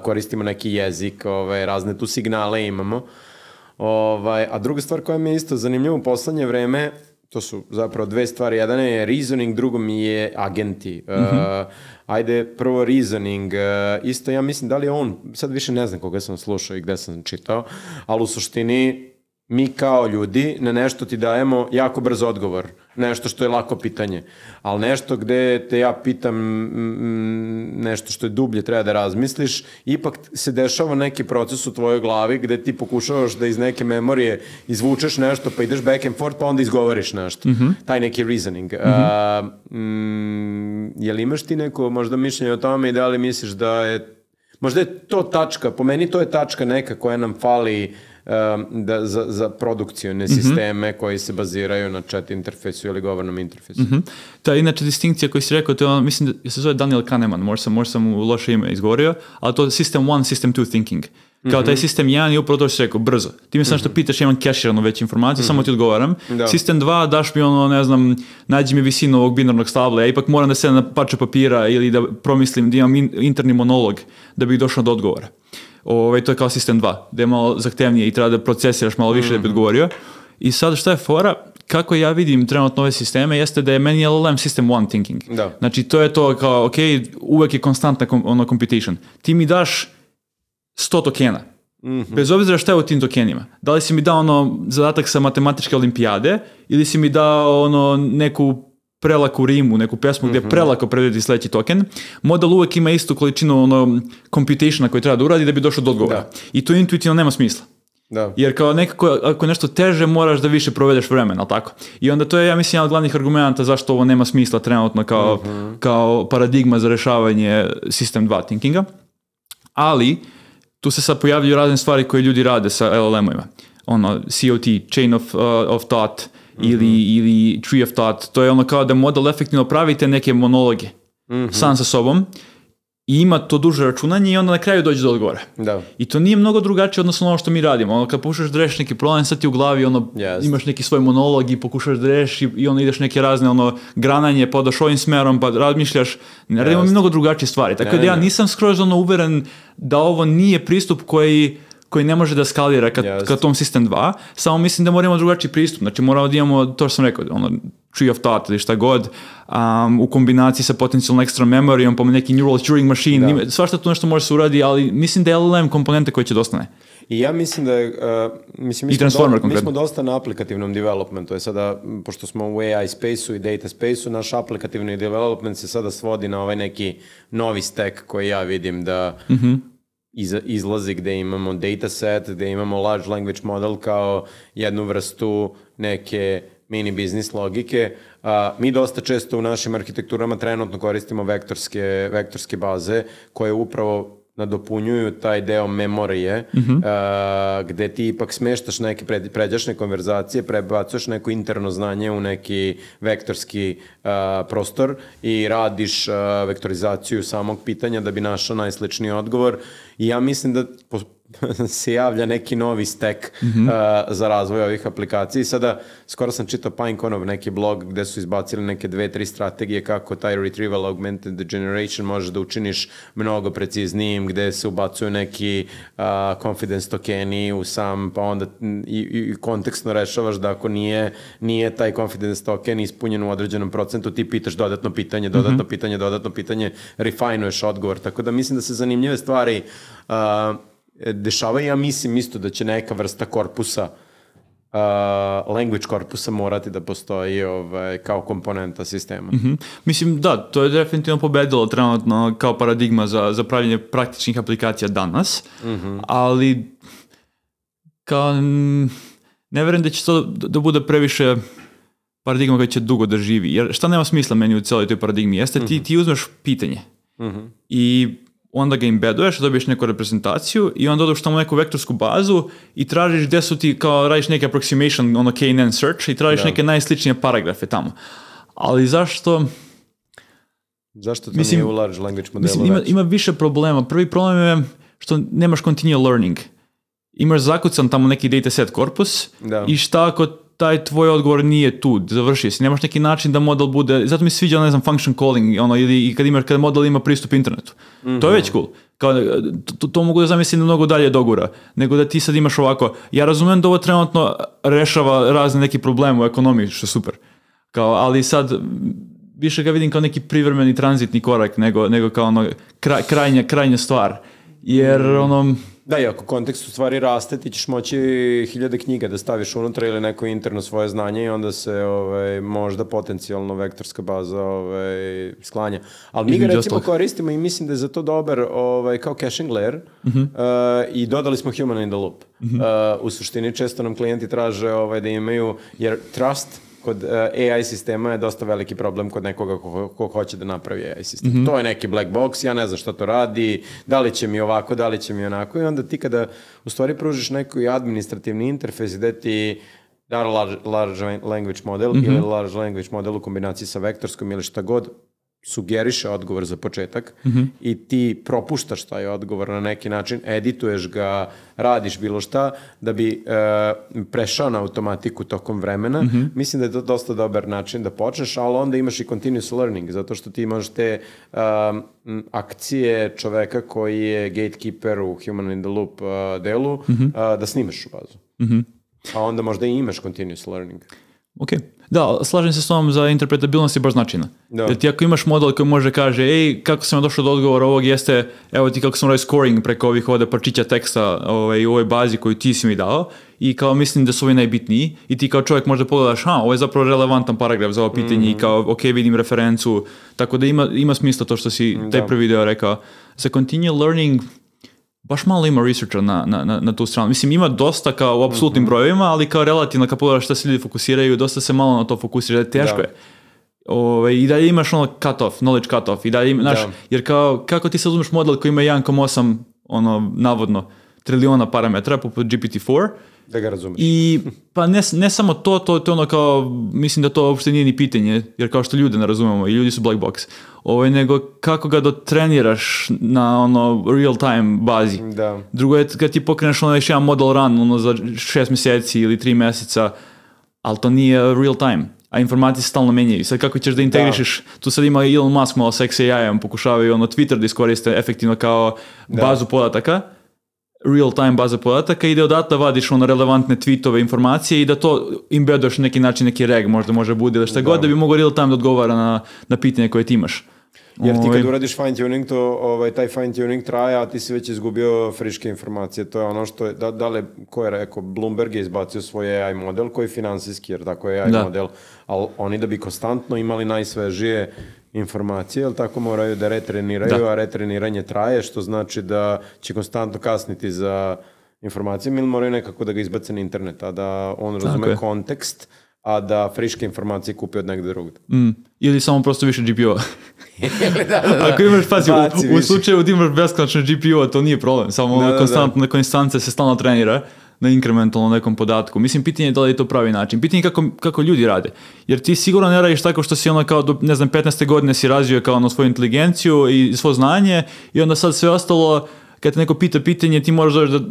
koristimo neki jezik, razne tu signale imamo. A druga stvar koja mi je isto zanimljiva u poslednje vreme, to su zapravo dve stvari. Jedan je reasoning, drugo mi je agenti. Ajde, prvo reasoning. Isto ja mislim da li je on, sad više ne znam koga sam slušao i gde sam čitao, ali u suštini mi kao ljudi na nešto ti dajemo jako brz odgovor. Nešto što je lako pitanje. Ali nešto gde te ja pitam nešto što je dublje, treba da razmisliš, ipak se dešava neki proces u tvojoj glavi gde ti pokušavaš da iz neke memorije izvučeš nešto, pa ideš back and forth, pa onda izgovoriš nešto. Taj neki reasoning. Je li imaš ti neko možda mišljenje o tome i da li misliš da je... Možda je to tačka, po meni to je tačka neka koja nam fali za produkcijone sisteme koji se baziraju na chat interfejsu ili govornom interfejsu. Ta inače distinkcija koju si rekao, to je mislim da se zove Daniel Kahneman, možda sam mu loše ime izgovorio, ali to je System 1, System 2 thinking. Kao taj sistem 1 je upravo to što si rekao, brzo. Ti mi sam što pitaš, imam keširano već informacije, samo ti odgovaram. Da. Sistem 2, daš mi ne znam, nađi mi visinu ovog binarnog stabla, ja ipak moram da sedem na parče papira ili da promislim, da imam interni monolog da bih došao do odgovora. To je kao sistem 2, da je malo zahtevnije i treba da procesiraš malo više da bi odgovorio. I sad šta je fora? Kako ja vidim trenutno ove sisteme jeste da je meni LLM System 1 thinking. Da. Znači to je to kao, ok, uvek je konstantna computation. Ti mi daš 100 tokena. Bez obzira šta je u tim tokenima. Da li si mi dao zadatak sa matematičke olimpijade ili si mi dao neku prelaku rimu, neku pesmu gdje prelako predvidi sledeći token, model uvek ima istu količinu computationa koji treba da uradi da bi došao do odgovora. Da. I to intuitivno nema smisla. Da. Jer kao nekako, ako nešto teže, moraš da više provedeš vremena, ali tako? I onda to je, ja mislim, jedan od glavnih argumenta zašto ovo nema smisla trenutno kao paradigma za rešavanje System 2 thinkinga. Ali tu se sad pojavljaju razne stvari koje ljudi rade sa LLM-ovima. COT, Chain of Thought, ili Tree of Thought. To je kao da model efektivno pravite neke monologe sam sa sobom i ima to duže računanje i onda na kraju dođe do odgovora. Da. I to nije mnogo drugačije odnosno ono što mi radimo. Kad pokušaš da rešiš neki problem, sad ti u glavi imaš neki svoj monolog i pokušaš da rešiš i onda ideš neke razne grananje, pa odaš ovim smerom, pa razmišljaš. Ne radimo mi mnogo drugačije stvari. Tako da ja nisam skroz uveren da ovo nije pristup koji ne može da skalira ka tom System 2, samo mislim da moramo drugačiji pristup. Znači moramo da imamo, to što sam rekao, Tree of Thought ili šta god, u kombinaciji sa potencijalno extra memoryom, pa neki neural Turing machine, svašta tu nešto može se uradi, ali mislim da je LLM komponente koje će dostane. I ja mislim da je, mi smo dosta na aplikativnom developmentu, je sada, pošto smo u AI space-u i data space-u, naš aplikativni development se sada svodi na ovaj neki novi stack koji ja vidim da izlazi gde imamo dataset, gde imamo large language model kao jednu vrstu neke mini biznis logike. Mi dosta često u našim arhitekturama trenutno koristimo vektorske baze koje upravo nadopunjuju taj deo memorije, gde ti ipak smeštaš neke pređašne konverzacije, prebacuješ neko interno znanje u neki vektorski prostor i radiš vektorizaciju samog pitanja da bi našao najsličniji odgovor. I ja mislim da se javlja neki novi stack za razvoj ovih aplikacija. Sada, skoro sam čitao Pineconov neki blog gde su izbacili neke 2-3 strategije kako taj retrieval augmented generation može da učiniš mnogo preciznijim, gde se ubacuju neki confidence tokeni u sam, pa onda i kontekstno rešavaš da ako nije taj confidence token ispunjen u određenom procentu, ti pitaš dodatno pitanje, refinuješ odgovor. Tako da mislim da se zanimljive stvari dešava. Ja mislim isto da će neka vrsta korpusa, language korpusa morati da postoji kao komponenta sistema. Mislim, da, to je definitivno pobedilo trenutno kao paradigma za pravljenje praktičnih aplikacija danas, ali kao ne verujem da će to da bude previše paradigma koja će dugo da živi. Jer šta nema smisla meni u celoj toj paradigmi jeste ti uzmeš pitanje i onda ga embeduješ, dobiješ neku reprezentaciju i onda odeš tamo neku vektorsku bazu i tražiš gde su ti, kao radiš neki approximation, KNN search i tražiš neke najsličnije paragrafe tamo. Ali zašto to nije u large language modelu? Mislim, ima više problema. Prvi problem je što nemaš continual learning. Imaš zakucan tamo neki dataset korpus i šta ako taj tvoj odgovor nije tu, završio si. Nemaš neki način da model bude, zato mi se sviđa, ne znam, function calling, ili kada model ima pristup internetu. To je već cool. To mogu da zamislim mnogo dalje dogura, nego da ti sad imaš ovako. Ja razumem da ovo trenutno rešava razne neki probleme u ekonomiji, što je super. Ali sad više ga vidim kao neki privremeni tranzitni korak, nego kao krajnja stvar. Jer Da, i ako kontekst u stvari raste, ti ćeš moći 1000 knjiga da staviš unutra ili neko interno svoje znanje i onda se možda potencijalno vektorska baza sklanja. Ali mi ga recimo koristimo i mislim da je za to dobar kao caching layer i dodali smo human in the loop. U suštini često nam klijenti traže da imaju, jer trust kod AI sistema je dosta veliki problem kod nekoga ko hoće da napravi AI sistem. To je neki black box, ja ne znam šta to radi, da li će mi ovako, da li će mi onako, i onda ti kada u stvari pružiš neki administrativni interfejs gde ti da large language model ili large language model u kombinaciji sa vektorskom ili šta god, sugeriše odgovor za početak i ti propuštaš taj odgovor na neki način, edituješ ga, radiš bilo šta, da bi prešao na automatiku tokom vremena. Mislim da je to dosta dobar način da počneš, ali onda imaš i continuous learning, zato što ti imaš te akcije čoveka koji je gatekeeper u Human in the Loop delu, da snimaš u bazu. A onda možda i imaš continuous learning. Ok. Da, slažem se s tom za interpretabilnost je baš značajna. Jer ti ako imaš model koji može kaže, ej, kako sam došao do odgovora ovog jeste, evo ti kako sam radio scoring preko ovih ovde parčića teksta u ovoj bazi koju ti si mi dao i kao mislim da su ovi najbitniji i ti kao čovjek možda pogledaš, ovo je zapravo relevantan paragraf za ovo pitanje i kao, ok, vidim referencu, tako da ima smisla to što si taj prvi video rekao. Za continue learning baš malo ima researcha na tu stranu. Mislim, ima dosta kao u apsolutnim brojevima, ali kao relativno kad pogledaš šta se ljudi fokusiraju, dosta se malo na to fokusira. Teško je. I dalje imaš ono knowledge cut-off. I dalje imaš, jer kao, kako ti sad uzmeš model koji ima 1,8 navodno triliona parametra poput GPT-4, da ga razumeš. I pa ne samo to je ono kao, mislim da to uopšte nije ni pitanje, jer kao što ljude ne razumemo i ljudi su black box, nego kako ga dotreniraš na real time bazi. Da. Drugo je kad ti pokreneš još jedan model run za 6 mjeseci ili 3 mjeseca, ali to nije real time. A informacije se stalno menjaju. Sad kako ćeš da integrišeš, tu sad ima Elon Musk malo sa XAI-om, pokušavaju Twitter da iskoriste efektivno kao bazu podataka, real time baza podataka i da odatle vadiš relevantne tweetove, informacije i da to embeduješ na neki način, neki reg možda može bude ili šta god, da bi mogao real time da odgovara na pitanje koje ti imaš. Jer ti kad uradiš fine tuning, taj fine tuning traje, a ti si već izgubio friške informacije. To je ono što je, ko je rekao, Bloomberg je izbacio svoj AI model koji je finansijski, jer tako je AI model, ali oni da bi konstantno imali najsvežije informacije, ali tako moraju da retreniraju, a retreniranje traje, što znači da će konstantno kasniti za informacijama ili moraju nekako da ga izbace na internet, a da on razume kontekst, a da friške informacije kupi od negde drugde. Ili samo prosto više GPU-a. Ako imaš, pazi, u slučaju da imaš beskonačno GPU-a, to nije problem, samo konstantno neka instanca se stalno trenira na inkrementalno nekom podatku. Mislim, pitanje je da li je to pravi način. Pitanje je kako ljudi rade. Jer ti sigurno ne radiš tako što si kao do, 15. godine si razvio kao svoju inteligenciju i svoje znanje i onda sad sve ostalo, kad te neko pita pitanje, ti moraš doći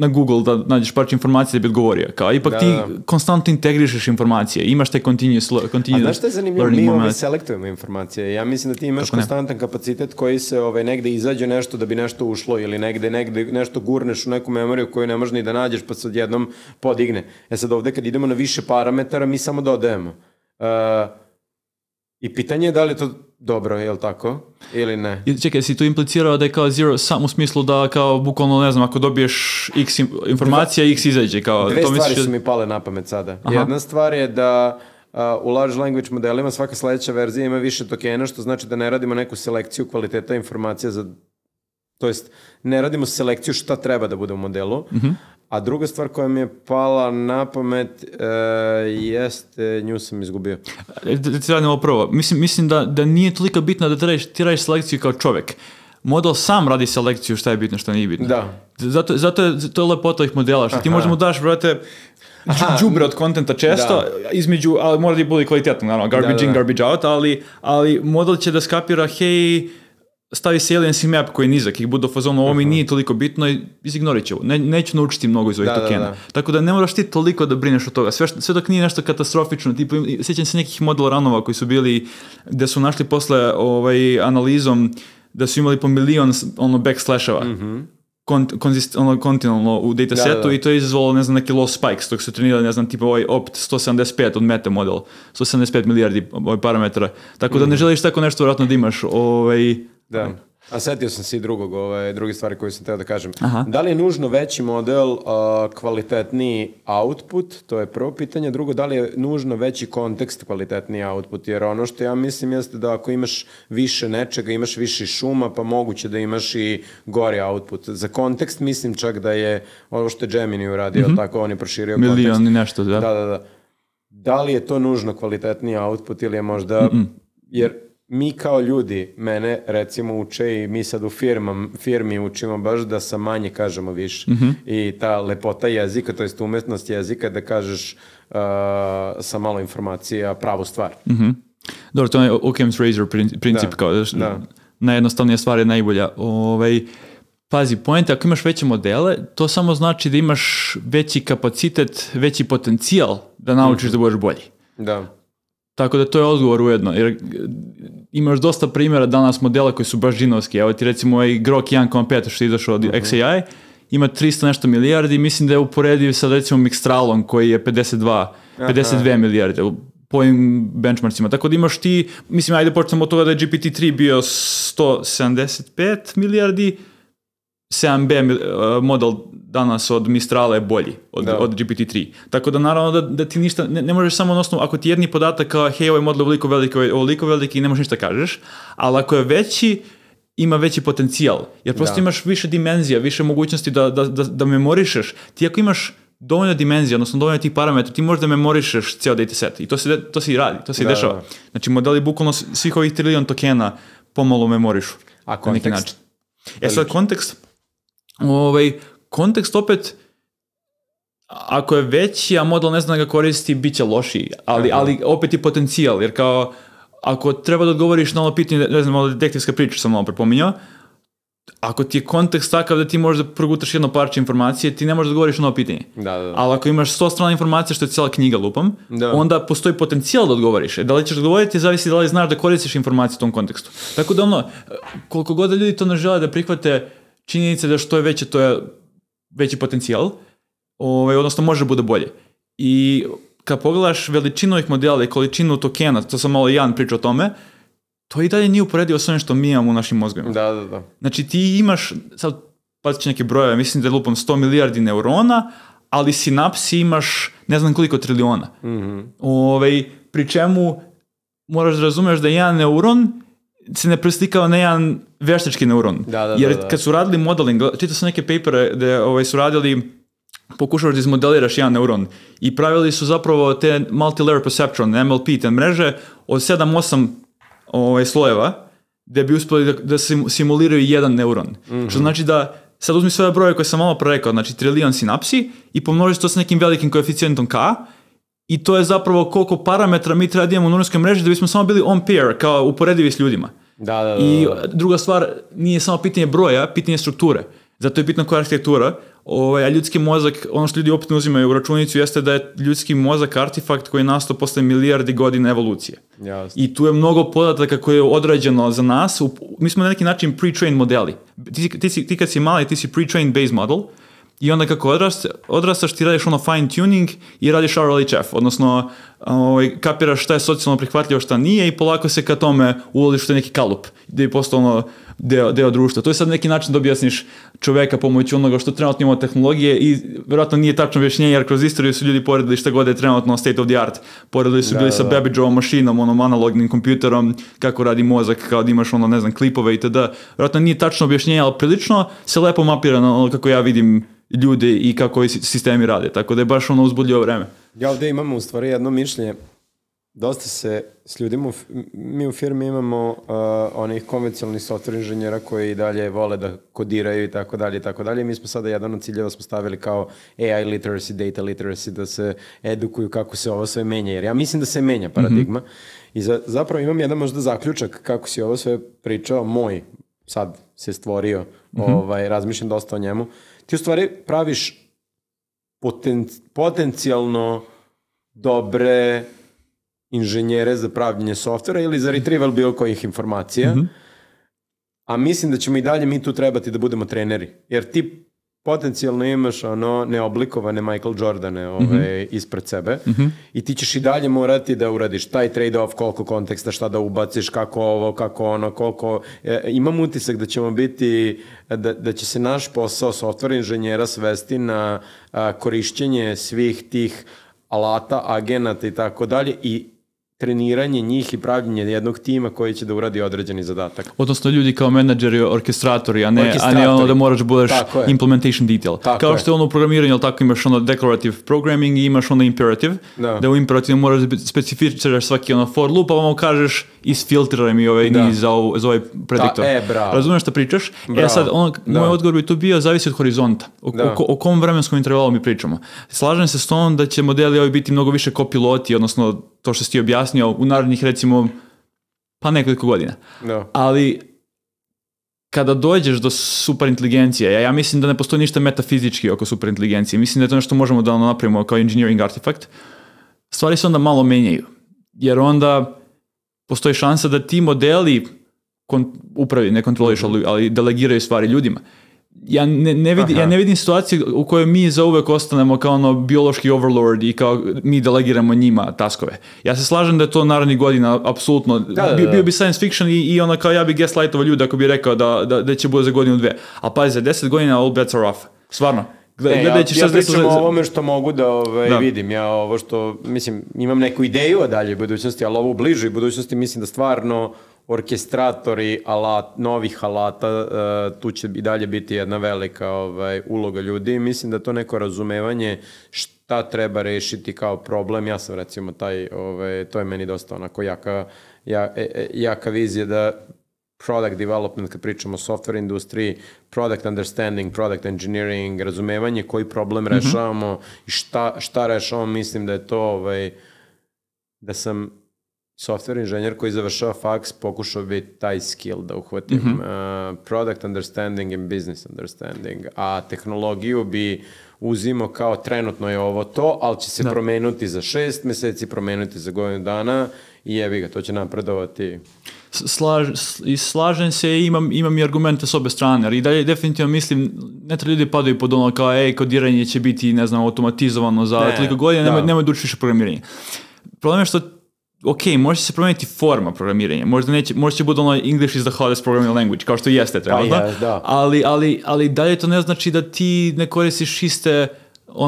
na Google da nađeš parče informacije da bi odgovorio. Kao, ipak ti konstantno integrišeš informacije. Imaš taj continuous learning. A znaš što je zanimljivo? Mi selektujemo informacije. Ja mislim da ti imaš konstantan kapacitet koji se negde izađe nešto da bi nešto ušlo ili negde nešto gurneš u neku memoriju koju ne možeš ni da nađeš pa se odjednom podigne. Sad ovde kad idemo na više parametara mi samo dodajemo. I pitanje je da li je to dobro, je li tako? Ili ne? Čekaj, si tu implicirao da je kao zero sam u smislu da kao bukvalno, ne znam, ako dobiješ x informacija, x izađe. Dve stvari su mi pale na pamet sada. Jedna stvar je da u large language modelima svaka sledeća verzija ima više tokena, što znači da ne radimo neku selekciju kvaliteta informacija to jest ne radimo selekciju šta treba da bude u modelu. A druga stvar koja mi je pala na pamet jeste, nju sam izgubio. Da ti radim ovo prvo. Mislim da nije toliko bitno da ti radiš selekciju kao čovek. Model sam radi selekciju šta je bitno, šta nije bitno. Da. Zato je to lepota ovih modela, što ti možemo daš, brate, džubre od kontenta često, između, ali mora da bude kvalitetno, naravno, garbage in, garbage out, ali model će da skapira, hej, stavi saliency map koji je nizak, ih bude u fazonu, ovo mi nije toliko bitno i izignorit će ovo. Neću naučiti mnogo iz ovih tokena. Tako da ne moraš ti toliko da brineš od toga. Sve dok nije nešto katastrofično, tipu, sjećam se nekih model ranova koji su bili, gde su našli posle analizom da su imali po milion backslasheva. Kontinualno u datasetu i to je izazvalo, ne znam, neki low spikes, dok su trenirali, ne znam, tipa opt 175 od meta model, 175 milijardi parametara. Tako da ne želiš tako nešto vjerojatno da imaš. Da. A setio sam se i druge stvari koje sam teo da kažem. Da li je nužno veći model, kvalitetniji output, to je prvo pitanje. Drugo, da li je nužno veći kontekst, kvalitetniji output? Jer ono što ja mislim jeste da ako imaš više nečega, imaš više šuma, pa moguće da imaš i gori output. Za kontekst mislim čak da je ovo što je Gemini uradio, tako on je proširio kontekst. Milion i nešto, da. Da. da li je to nužno kvalitetniji output ili je možda, jer mi kao ljudi, mene recimo uče i mi sad u firmi učimo baš da sa manje kažemo više. I ta lepota jezika, to jest umetnost jezika, da kažeš sa malo informacija pravu stvar. Dobro, to je Occam's razor princip, kao najjednostavnija stvar je najbolja. Pazi, point, ako imaš veće modele, to samo znači da imaš veći kapacitet, veći potencijal da naučiš da budeš bolji. Da. Tako da to je odgovor ujedno, jer imaš dosta primjera danas modela koji su baš džinovski. Evo ti recimo ovaj Grok 1.5 što je izašao od XAI, ima 300 nešto milijardi, mislim da je uporediv sa recimo Mixtralom koji je 52 milijarde po ovim benchmarkcima. Tako da imaš ti, mislim, ajde počnemo od toga da je GPT-3 bio 175 milijardi, 7B model danas od Mistrala je bolji od GPT-3. Tako da naravno da ti ništa, ne možeš samo na osnovu, ako ti jedni podatak kao hej, ovaj model je ovoliko veliki i ne možeš ništa kažeš, ali ako je veći, ima veći potencijal. Jer prosto imaš više dimenzija, više mogućnosti da memorišeš. Ti ako imaš dovoljno dimenzija, odnosno dovoljno tih parametra, ti možeš da memorišeš cijel dataset. I to se i radi, to se i dešava. Znači modeli bukvalno svih ovih trilion tokena pomalo memorišu. A kontekst? Sad kontekst opet, ako je veći, a model ne zna da ga koristi, bit će lošiji, ali opet i potencijal, jer kao, ako treba da odgovoriš na ovo pitanje, ne znam, ovo detektivska priča sam malo prepominjao, ako ti je kontekst takav da ti možeš da progutaš jedno parče informacije, ti ne možeš da odgovoriš na ovo pitanje. Ali ako imaš 100 strana informacija, što je cijela knjiga lupam, onda postoji potencijal da odgovoriš. Da li ćeš odgovoriti, zavisi da li znaš da koristiš informacije u tom kontekstu. Tako da koliko god da ljudi to ne žele da prihvate, činjenica da što je veće, to je veći potencijal, odnosno može bude bolje. I kad pogledaš veličinu ovih modela i količinu tokena, to sam malo Jan pričao o tome, to i dalje nije uporedivo s onim što mi imamo u našim mozgovima. Da. Znači ti imaš, sad pazit neki brojeve, mislim da je lupam 100 milijardi neurona, ali sinapsi imaš ne znam koliko triliona. Pri čemu moraš da razumeš da jedan neuron se ne preslikava na jedan veštački neuron. Jer kad su radili modeling, čitao sam neke papere gde su radili, pokušavaš da izmodeliraš jedan neuron i pravili su zapravo te multi-layer perceptron, MLP, te mreže od 7-8 slojeva gde bi uspjeli da simuliraju jedan neuron. Što znači da sad uzmi sve broje koje sam malo prerekao, znači trilion sinapsi i pomnožiš to s nekim velikim koeficijentom K i to je zapravo koliko parametra mi treba da imamo u neuronskoj mreži da bismo samo bili on pair, kao uporedivi s ljudima. I druga stvar, nije samo pitanje broja, pitanje strukture. Zato je bitno koja je arhitektura, a ljudski mozak, ono što ljudi opet uzimaju u računicu jeste da je ljudski mozak artefakt koji je nastao posle milijardi godina evolucije. I tu je mnogo podataka koje je odrađeno za nas. Mi smo na neki način pre-trained modeli. Ti kad si mali, ti si pre-trained base model i onda kako odrastaš ti radiš fine tuning i radiš RLHF, odnosno kapiraš šta je socijalno prihvatljivo, šta nije i polako se ka tome uvodiš u neki kalup gdje je postao deo društva. To je sad neki način da objasniš čoveka pomoću onoga što trenutno ima tehnologije i vjerojatno nije tačno objašnjenje jer kroz istoriju su ljudi poredili šta god je trenutno state of the art. Poredili su bili sa Babbageovom mašinom, analognim kompjuterom, kako radi mozak, kao da imaš klipove itd. Vjerojatno nije tačno objašnjenje, ali prilično se lepo mapira na kako ja vidim ljude i kako ovi sistemi rade. Tako da je baš uzbudljivo vreme. Ja ovdje imamo u stvari jedno mišljenje. Dosta se s ljudima, mi u firmi imamo onih konvencionalnih software inženjera koji dalje vole da kodiraju i tako dalje i tako dalje. Mi smo sada jedan od ciljeva smo stavili kao AI literacy, data literacy, da se edukuju kako se ovo sve menja. Jer ja mislim da se menja paradigma. I zapravo imam jedan možda zaključak kako si ovo sve pričao, moj sad se stvorio, razmišljam dosta o njemu. Ti u stvari praviš potencijalno dobre inženjere za pravljenje softvera ili za retrieval bilo kojih informacija, a mislim da ćemo i dalje mi tu trebati da budemo treneri. Jer ti potencijalno imaš neoblikovane Michael Jordane ispred sebe i ti ćeš i dalje morati da uradiš taj trade-off, koliko konteksta, šta da ubaciš, kako ovo, kako ono, koliko... Imam utisak da ćemo biti, da će se naš posao software inženjera svesti na korišćenje svih tih alata, agenata i tako dalje i treniranje njih i pravljenje jednog tima koji će da uradi određeni zadatak. Odnosno ljudi kao menadžeri, orkestratori, a ne ono da moraš budeš implementation detail. Kao što je ono u programiranju, ali tako imaš ono declarative programming i imaš ono imperative, da u imperativu moraš specificiraš svaki ono for loop, a vam kažeš isfiltriraj mi ovaj niz za ovaj prediktor. Razumiješ šta pričaš? Sad, moj odgovor bi tu bio, zavisi od horizonta. O kom vremenskom intervalu mi pričamo. Slažem se s tom da će modeli ovi biti mnogo više kopiloti, odnosno to što si ti objasnio u narednih recimo pa nekoliko godina. Ali kada dođeš do superinteligencije, ja mislim da ne postoji ništa metafizički oko superinteligencije. Mislim da je to nešto možemo da napravimo kao engineering artifact. Stvari se onda malo menjaju. Jer onda postoji šansa da ti modeli upravi, ne kontroliš, ali delegiraju stvari ljudima. Ja ne vidim situaciju u kojoj mi zauvek ostanemo kao ono biološki overlord i kao mi delegiramo njima taskove. Ja se slažem da je to narednih godina apsolutno, bio bi science fiction i ono kao ja bi gaslightovao ljude ako bi rekao da će bude za godinu dve. A pazi, za 10 godina all bets are off. Stvarno. Ja pričam o ovome što mogu da vidim. Ja ovo što, mislim, imam neku ideju o daljoj budućnosti, ali ovo u bližoj budućnosti mislim da stvarno orkestratori novih alata, tu će i dalje biti jedna velika uloga ljudi. Mislim da to neko razumevanje šta treba rešiti kao problem. Ja sam recimo to je meni dosta onako jaka vizija da product development, kad pričamo o software industriji, product understanding, product engineering, razumevanje koji problem rešavamo i šta rešavamo, mislim da je to da sam software inženjer koji završava faks, pokušao bi taj skill da uhvatim. Product understanding and business understanding. A tehnologiju bi uzimo kao trenutno je ovo to, ali će se promenuti za 6 meseci, promenuti za godinu dana i jebi ga, to će napredovati. Slažem se i imam i argumente s obe strane, ali i dalje definitivno mislim, ne treba ljudi padaju pod ono kao kodiranje će biti, ne znam, automatizovano za toliko godina, nemoj da uči više programiranje. Problem je što može se promijeniti forma programiranja. Možda će bude ono English is the hardest programming language, kao što jeste trenutno. Ali dalje to ne znači da ti ne koristiš iste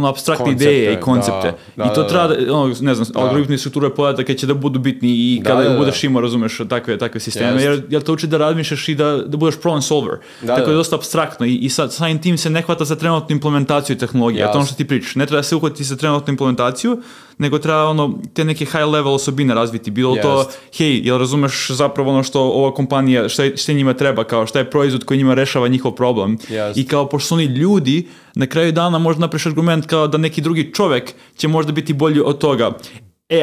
apstraktne ideje i koncepte. I to treba, ne znam, algoritmni strukture podataka će da budu bitni i kada budeš imao, razumeš, takve sisteme, jer to uči da razmišljaš i da budeš problem solver. Tako je dosta apstraktno i samim tim se ne hvata za trenutnu implementaciju tehnologije. To ono što ti pričaš. Ne treba se uhvatiti za trenutnu implementaciju, nego treba te neke high level osobine razviti. Bilo to, hej, jel razumeš zapravo ono što ova kompanija, šta njima treba, kao šta je proizvod koji njima rešava njihov problem. I kao pošto su oni ljudi, na kraju dana možda napraviš argument kao da neki drugi čovek će možda biti bolji od toga.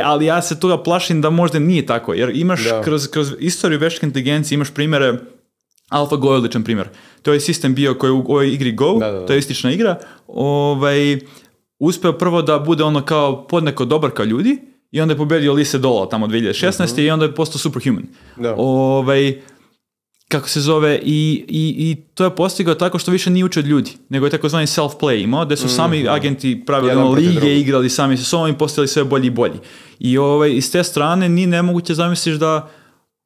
Ali ja se toga plašim da možda nije tako, jer imaš kroz istoriju veštačke inteligencije imaš primjere, AlphaGo je odličan primjer. To je sistem bio koji u ovoj igri Go, to je istična igra, uspeo prvo da bude ono kao podneko dobar kao ljudi i onda je pobedio Lise Dola tamo 2016. I onda je postao superhuman. Kako se zove, i to je postigao tako što više nije učio od ljudi, nego je takozvani self-play imao, gde su sami agenti pravili lige, igrali sami sa sobom i postali sve bolji i bolji. I iz te strane nije nemoguće zamisliš da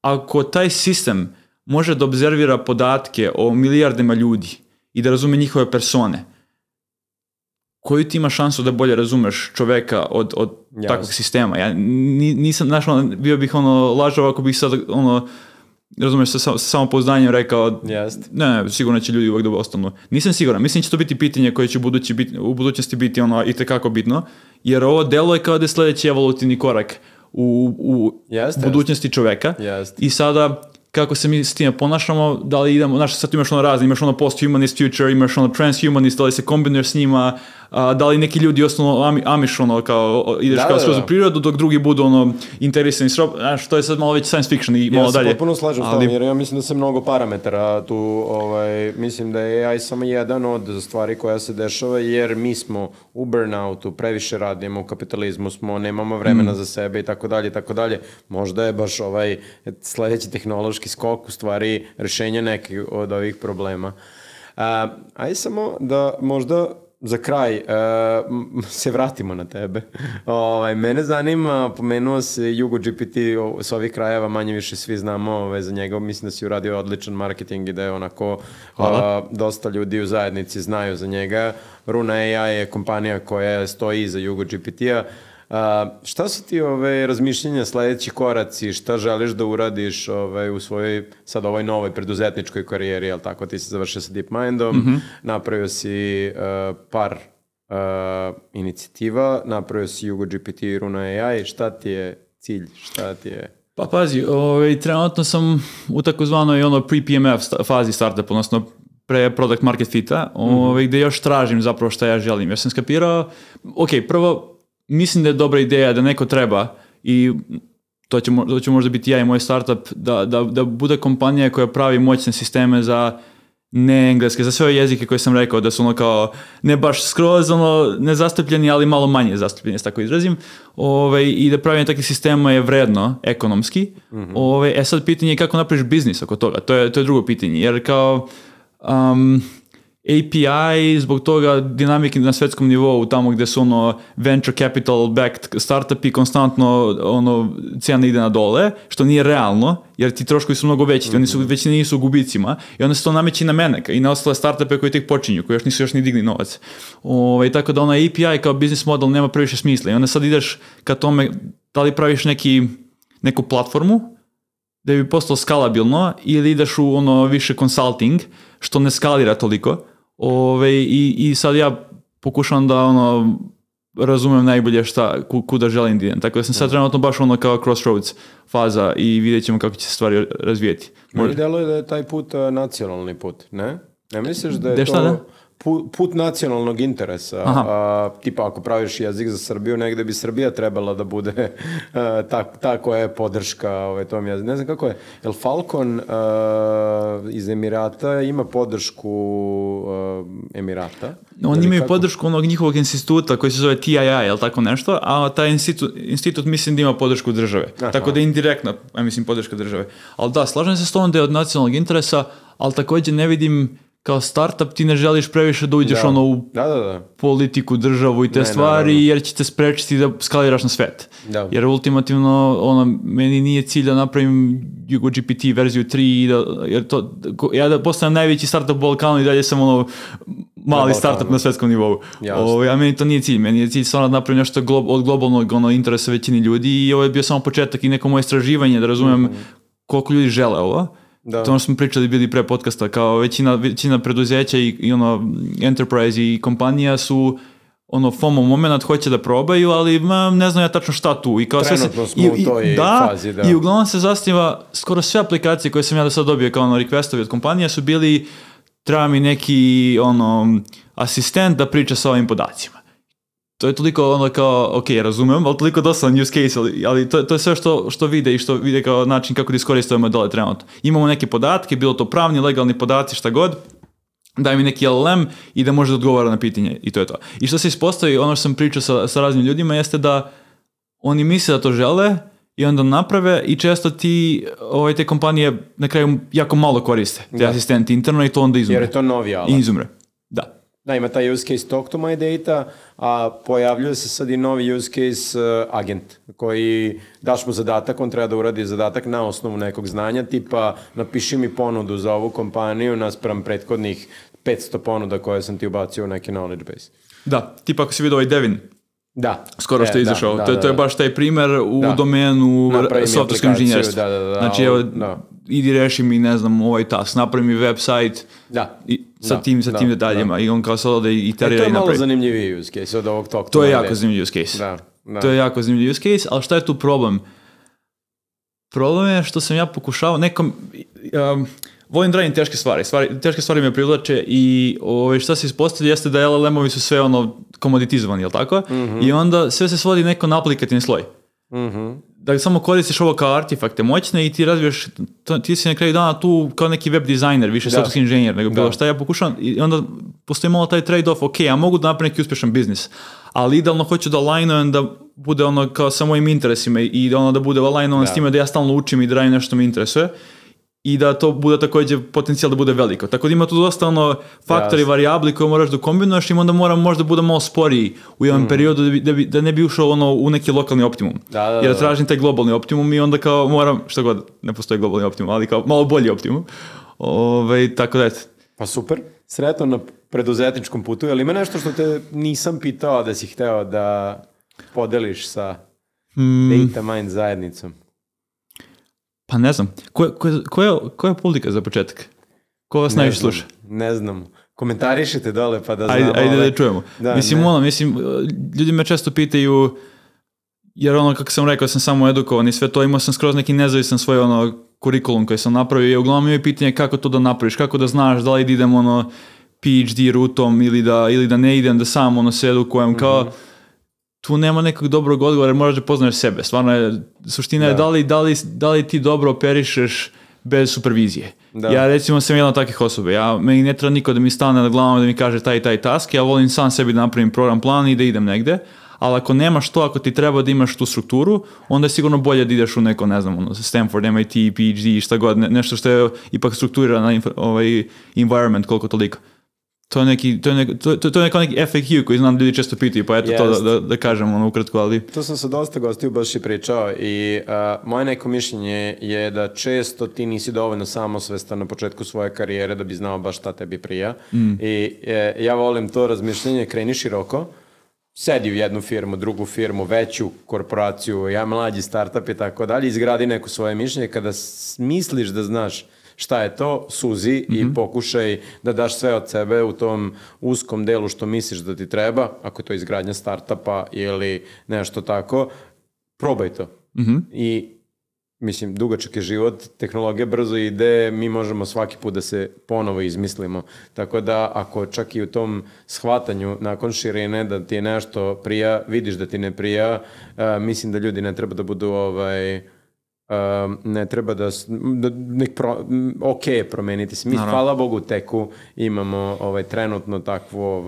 ako taj sistem može da obzervira podatke o milijardima ljudi i da razume njihove persone, koju ti ima šansu da bolje razumeš čoveka od takvog sistema? Ja nisam, bio bih lažao ako bih sad razumeš, sa samopouzdanjem rekao ne, sigurno će ljudi uvek da ostanu. Nisam siguran, mislim će to biti pitanje koje će u budućnosti biti itekako bitno, jer ovo delo je kao da je sledeći evolutivni korak u budućnosti čoveka i sada kako se mi s time ponašamo, da li idemo, sad imaš razne, imaš post-humanist future, imaš transhumanist, da li se kombinuješ s njima, da li neki ljudi ostanu amiš, kao ideš kao skroz u prirodu, dok drugi budu integrisani, što je sad malo već science fiction i malo dalje. Ja se potpuno slažem s tom, jer ja mislim da se mnogo parametara tu, mislim da je AI samo jedan od stvari koja se dešava, jer mi smo u burnoutu, previše radimo, u kapitalizmu smo, nemamo vremena za sebe i tako dalje, i tako dalje. Možda je baš sledeći tehnološki skok u stvari rešenje nekih od ovih problema. Ajde samo da možda za kraj se vratimo na tebe. Mene zanima, pomenuo se YouGoGPT s ovih krajeva, manje više svi znamo za njega, mislim da si uradio odličan marketing i da je onako dosta ljudi u zajednici znaju za njega. Runa AI je kompanija koja stoji iza YouGoGPT-a. Šta su ti razmišljenja, sledeći koraci, šta želiš da uradiš u svojoj, sad ovoj novoj preduzetničkoj karijeri, jel tako, ti si završio sa DeepMindom, napravio si par inicijativa, napravio si Jugo GPT i Runa AI, šta ti je cilj, šta ti je... Pa pazi, trenutno sam u takozvanoj pre-PMF fazi startupa, odnosno pre product market fita, gde još tražim zapravo šta ja želim. Ja sam skapirao, prvo, mislim da je dobra ideja da neko treba i to će možda biti ja i moj startup, da bude kompanija koja pravi moćne sisteme za ne engleske, za sve jezike koje sam rekao, da su kao, ne baš skroz nezastupljeni, ali malo manje zastupljeni, s tako izrazim, i da pravljanje takvih sistema je vredno, ekonomski. Sad pitanje je kako napraviš biznis oko toga, to je drugo pitanje, jer kao API, zbog toga dinamike na svetskom nivou, tamo gde su venture capital backed startupi, konstantno cijena ide na dole, što nije realno, jer ti troškovi su mnogo veći, oni su već nisu u gubicima i onda se to nameći na mene i na ostale startupe koji tek počinju, koji još ni digli novac. Tako da API kao business model nema previše smisla i onda sad ideš ka tome da li praviš neku platformu da bi postalo skalabilno ili ideš u više consulting, što ne skalira toliko. I sad ja pokušavam da razumem najbolje kuda želim da idem. Tako da sam sad trenutno baš kao crossroads faza i vidjet ćemo kako će se stvari razvijeti. Meni deluje da je taj put nacionalni put, ne? Ne misliš da je put nacionalnog interesa? Tipa ako praviš jezik za Srbiju, negde bi Srbija trebala da bude ta koja je podrška tom jeziku. Ne znam kako je. Jel Falcon iz Emirata ima podršku Emirata? Oni imaju podršku njihovog instituta koji se zove TII, jel tako nešto, a taj institut mislim da ima podršku države. Tako da je indirektna, mislim, podrška države. Ali da, slažem se s tom da je od nacionalnog interesa, ali također ne vidim kao startup ti ne želiš previše da uđeš u politiku, državu i te stvari, jer će te sprečiti da skaliraš na svet. Jer ultimativno meni nije cilj da napravim Jugo GPT verziju 3, ja da postavim najveći startup u Balkanu i dalje sam mali startup na svetskom nivou. A meni to nije cilj. Meni je cilj stvarno da napravim nešto od globalnog interesa većini ljudi i ovo je bio samo početak i neko moje istraživanje da razumem koliko ljudi žele ovo. To smo pričali bili pre podcasta, kao većina preduzeća i enterprise i kompanija su FOMO moment, hoće da probaju, ali ne znam ja tačno šta tu. Trenutno smo u toj fazi, da. I uglavnom se zasniva, skoro sve aplikacije koje sam ja do sad dobio kao requestovi od kompanija su bili, treba mi neki asistent da priča sa ovim podacima. To je toliko kao, razumem, ali toliko dosadan use case, ali to je sve što vide i što vide kao način kako da iskoriste ove modele trenutno. Imamo neke podatke, bilo to pravni, legalni podaci, šta god, daj mi neki LLM i da može da odgovara na pitanje i to je to. I što se ispostavi, što sam pričao sa raznim ljudima, jeste da oni misle da to žele i onda naprave i često te kompanije na kraju jako malo koriste, te asistenti interno i to onda izumre. Jer je to novi alat. Izumre, da. Da, ima taj use case talk to my data, a pojavljuje se sad i novi use case agent, koji daš mu zadatak, on treba da uradi zadatak na osnovu nekog znanja, tipa napiši mi ponudu za ovu kompaniju naspram prethodnih 500 ponuda koje sam ti ubacio u neki knowledge base. Da, tipa ako si vidio Devin, skoro što je izašao, to je baš taj primer u domenu softwareskog inženjerstva. Znači, evo, idi reši mi, ne znam, ovaj task, napravi mi website sa tim detaljima i on kao sad ode i terira i napravi. To je malo zanimljiviji use case od ovog talk. To je jako zanimljiv use case. To je jako zanimljiv use case, ali šta je tu problem? Problem je što sam ja pokušao volim da radim teške stvari. Teške stvari me privlače i šta se ispostavlja jeste da LLM-ovi su sve komoditizovani, jel tako? I onda sve se svodi neko na aplikativni sloj. Da samo koristiš ovo kao artefakte moćne i ti razviješ, ti si na kraju dana tu kao neki web dizajner, više software inženjer, nego bilo šta ja pokušam i onda postoji malo taj trade-off, ja mogu da napravim neki uspješan biznis, ali idealno hoću da alignujem da bude kao sa mojim interesima i da bude alignovan s time da ja stalno učim i da radim nešto što me interesuje i da to bude također potencijal da bude veliko. Tako da ima tu dosta faktori, varijabli koje moraš da kombinuješ i onda moram možda bude malo sporiji u jednom periodu da ne bi ušao u neki lokalni optimum. Jer tražim taj globalni optimum i onda kao moram, što god, ne postoji globalni optimum, ali kao malo bolji optimum. Tako da eto. Pa super, sretno na preduzetničkom putu, ali ima nešto što te nisam pitao da si hteo da podeliš sa DataMind zajednicom? Pa ne znam. Koja je publika za početak? Ko vas najviše sluša? Ne znam. Komentarišite dole pa da znamo. Ajde da čujemo. Mislim, ljudi me često pitaju, jer kako sam rekao, sam samo edukovan i sve to, imao sam skroz neki nezavisan svoj kurikulum koji sam napravio i uglavnom je pitanje kako to da napraviš, kako da znaš da li idem PhD rutom ili da ne idem, da sam se edukujem, kao tu nema nekog dobrog odgovora, moraš da poznaš sebe. Stvarno je, suština je da li ti dobro operišeš bez supervizije. Da. Ja recimo sam jedna od takvih osoba. Meni ne treba niko da mi stane na glavom da mi kaže taj task. Ja volim sam sebi da napravim program plan i da idem negde. Ali ako nemaš to, ako ti treba da imaš tu strukturu, onda je sigurno bolje da ideš u neko, ne znam, Stanford, MIT, PhD, šta god, nešto što je ipak strukturirano environment koliko toliko. To je neki FAQ koji znam ljudi često pitaju, pa eto to da kažem ukratko, ali... To sam sa dosta gostiju baš i pričao i moje neko mišljenje je da često ti nisi dovoljno samosvestan na početku svoje karijere da bi znao baš šta tebi prija. I ja volim to razmišljenje, kreni široko, sedi u jednu firmu, drugu firmu, veću korporaciju, mlađi startup i tako dalje, izgradi neko svoje mišljenje. Kada misliš da znaš šta je to, suzi i pokušaj da daš sve od sebe u tom uskom delu što misliš da ti treba, ako je to izgradnja startupa ili nešto tako, probaj to. I mislim, dugačak je život, tehnologija brzo ide, mi možemo svaki put da se ponovo izmislimo. Tako da, ako čak i u tom shvatanju nakon širine da ti je nešto prija, vidiš da ti ne prija, mislim da ljudi ne treba da budu ne treba da ok je promeniti se. Mi, hvala Bogu, teku imamo trenutno takvu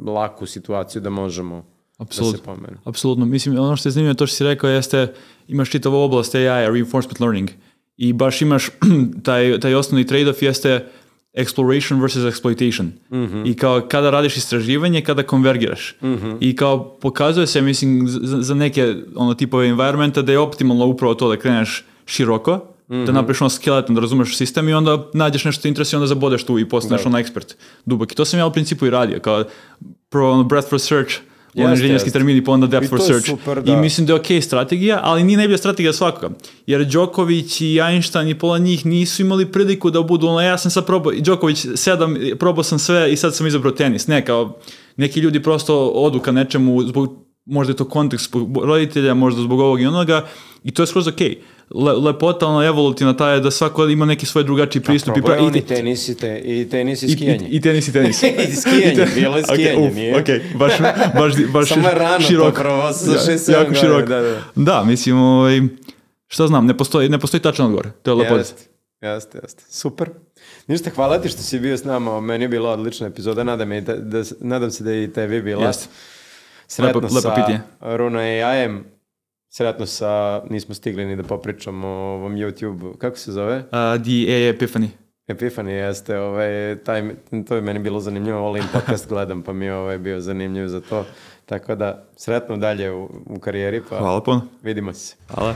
laku situaciju da možemo da se pomenu. Apsolutno. Mislim, ono što je zanimljivo, to što si rekao jeste, imaš čitavu oblast AI, reinforcement learning, i baš imaš taj osnovni trade-off jeste exploration versus exploitation. I kao kada radiš istraživanje, kada konvergiraš. I kao pokazuje se, mislim, za neke tipove environmenta da je optimalno upravo to da kreneš široko, da napraviš skeleton, da razumeš sistem i onda nađeš nešto interesuje, onda zabodeš tu i postaneš ekspert dubok. I to sam ja u principu i radio, kao prvo breadth first search, inženjerski termini, pa onda depth first search. Super, I mislim da je okej strategija, ali nije najbolja strategija svakoga. Jer Đoković i Einstein i pola njih nisu imali priliku da budu, ja sam sad probao, Đoković 7, probao sam sve i sad sam izabrao tenis. Ne, kao neki ljudi prosto odu ka nečemu, možda je to kontekst roditelja, možda zbog ovog i onoga, i to je skroz okej. Lepota, evolutivna ta je da svako ima neki svoj drugačiji pristup. I tenis i skijanje. I tenis. I skijanje, bilo je skijanje, nije? Okej, baš samo je rano široko. To prvo sa 6-7 godina. Da, mislim, šta znam, ne postoji tačan odgovor. To je lepota. Jeste. Super. Ništa, hvala ti što si bio s nama. Meni je bila odlična epizoda. Nadam se da je i tebi bila. Jeste. Sretno sa Runa AI-em. Sretno sa, nismo stigli ni da popričamo o ovom YouTube, kako se zove? The AI Epiphany. Epiphany jeste, to je meni bilo zanimljivo, volim podcast gledam, pa mi je bio zanimljiv za to. Tako da, sretno dalje u karijeri, pa hvala puno. Vidimo se. Hvala.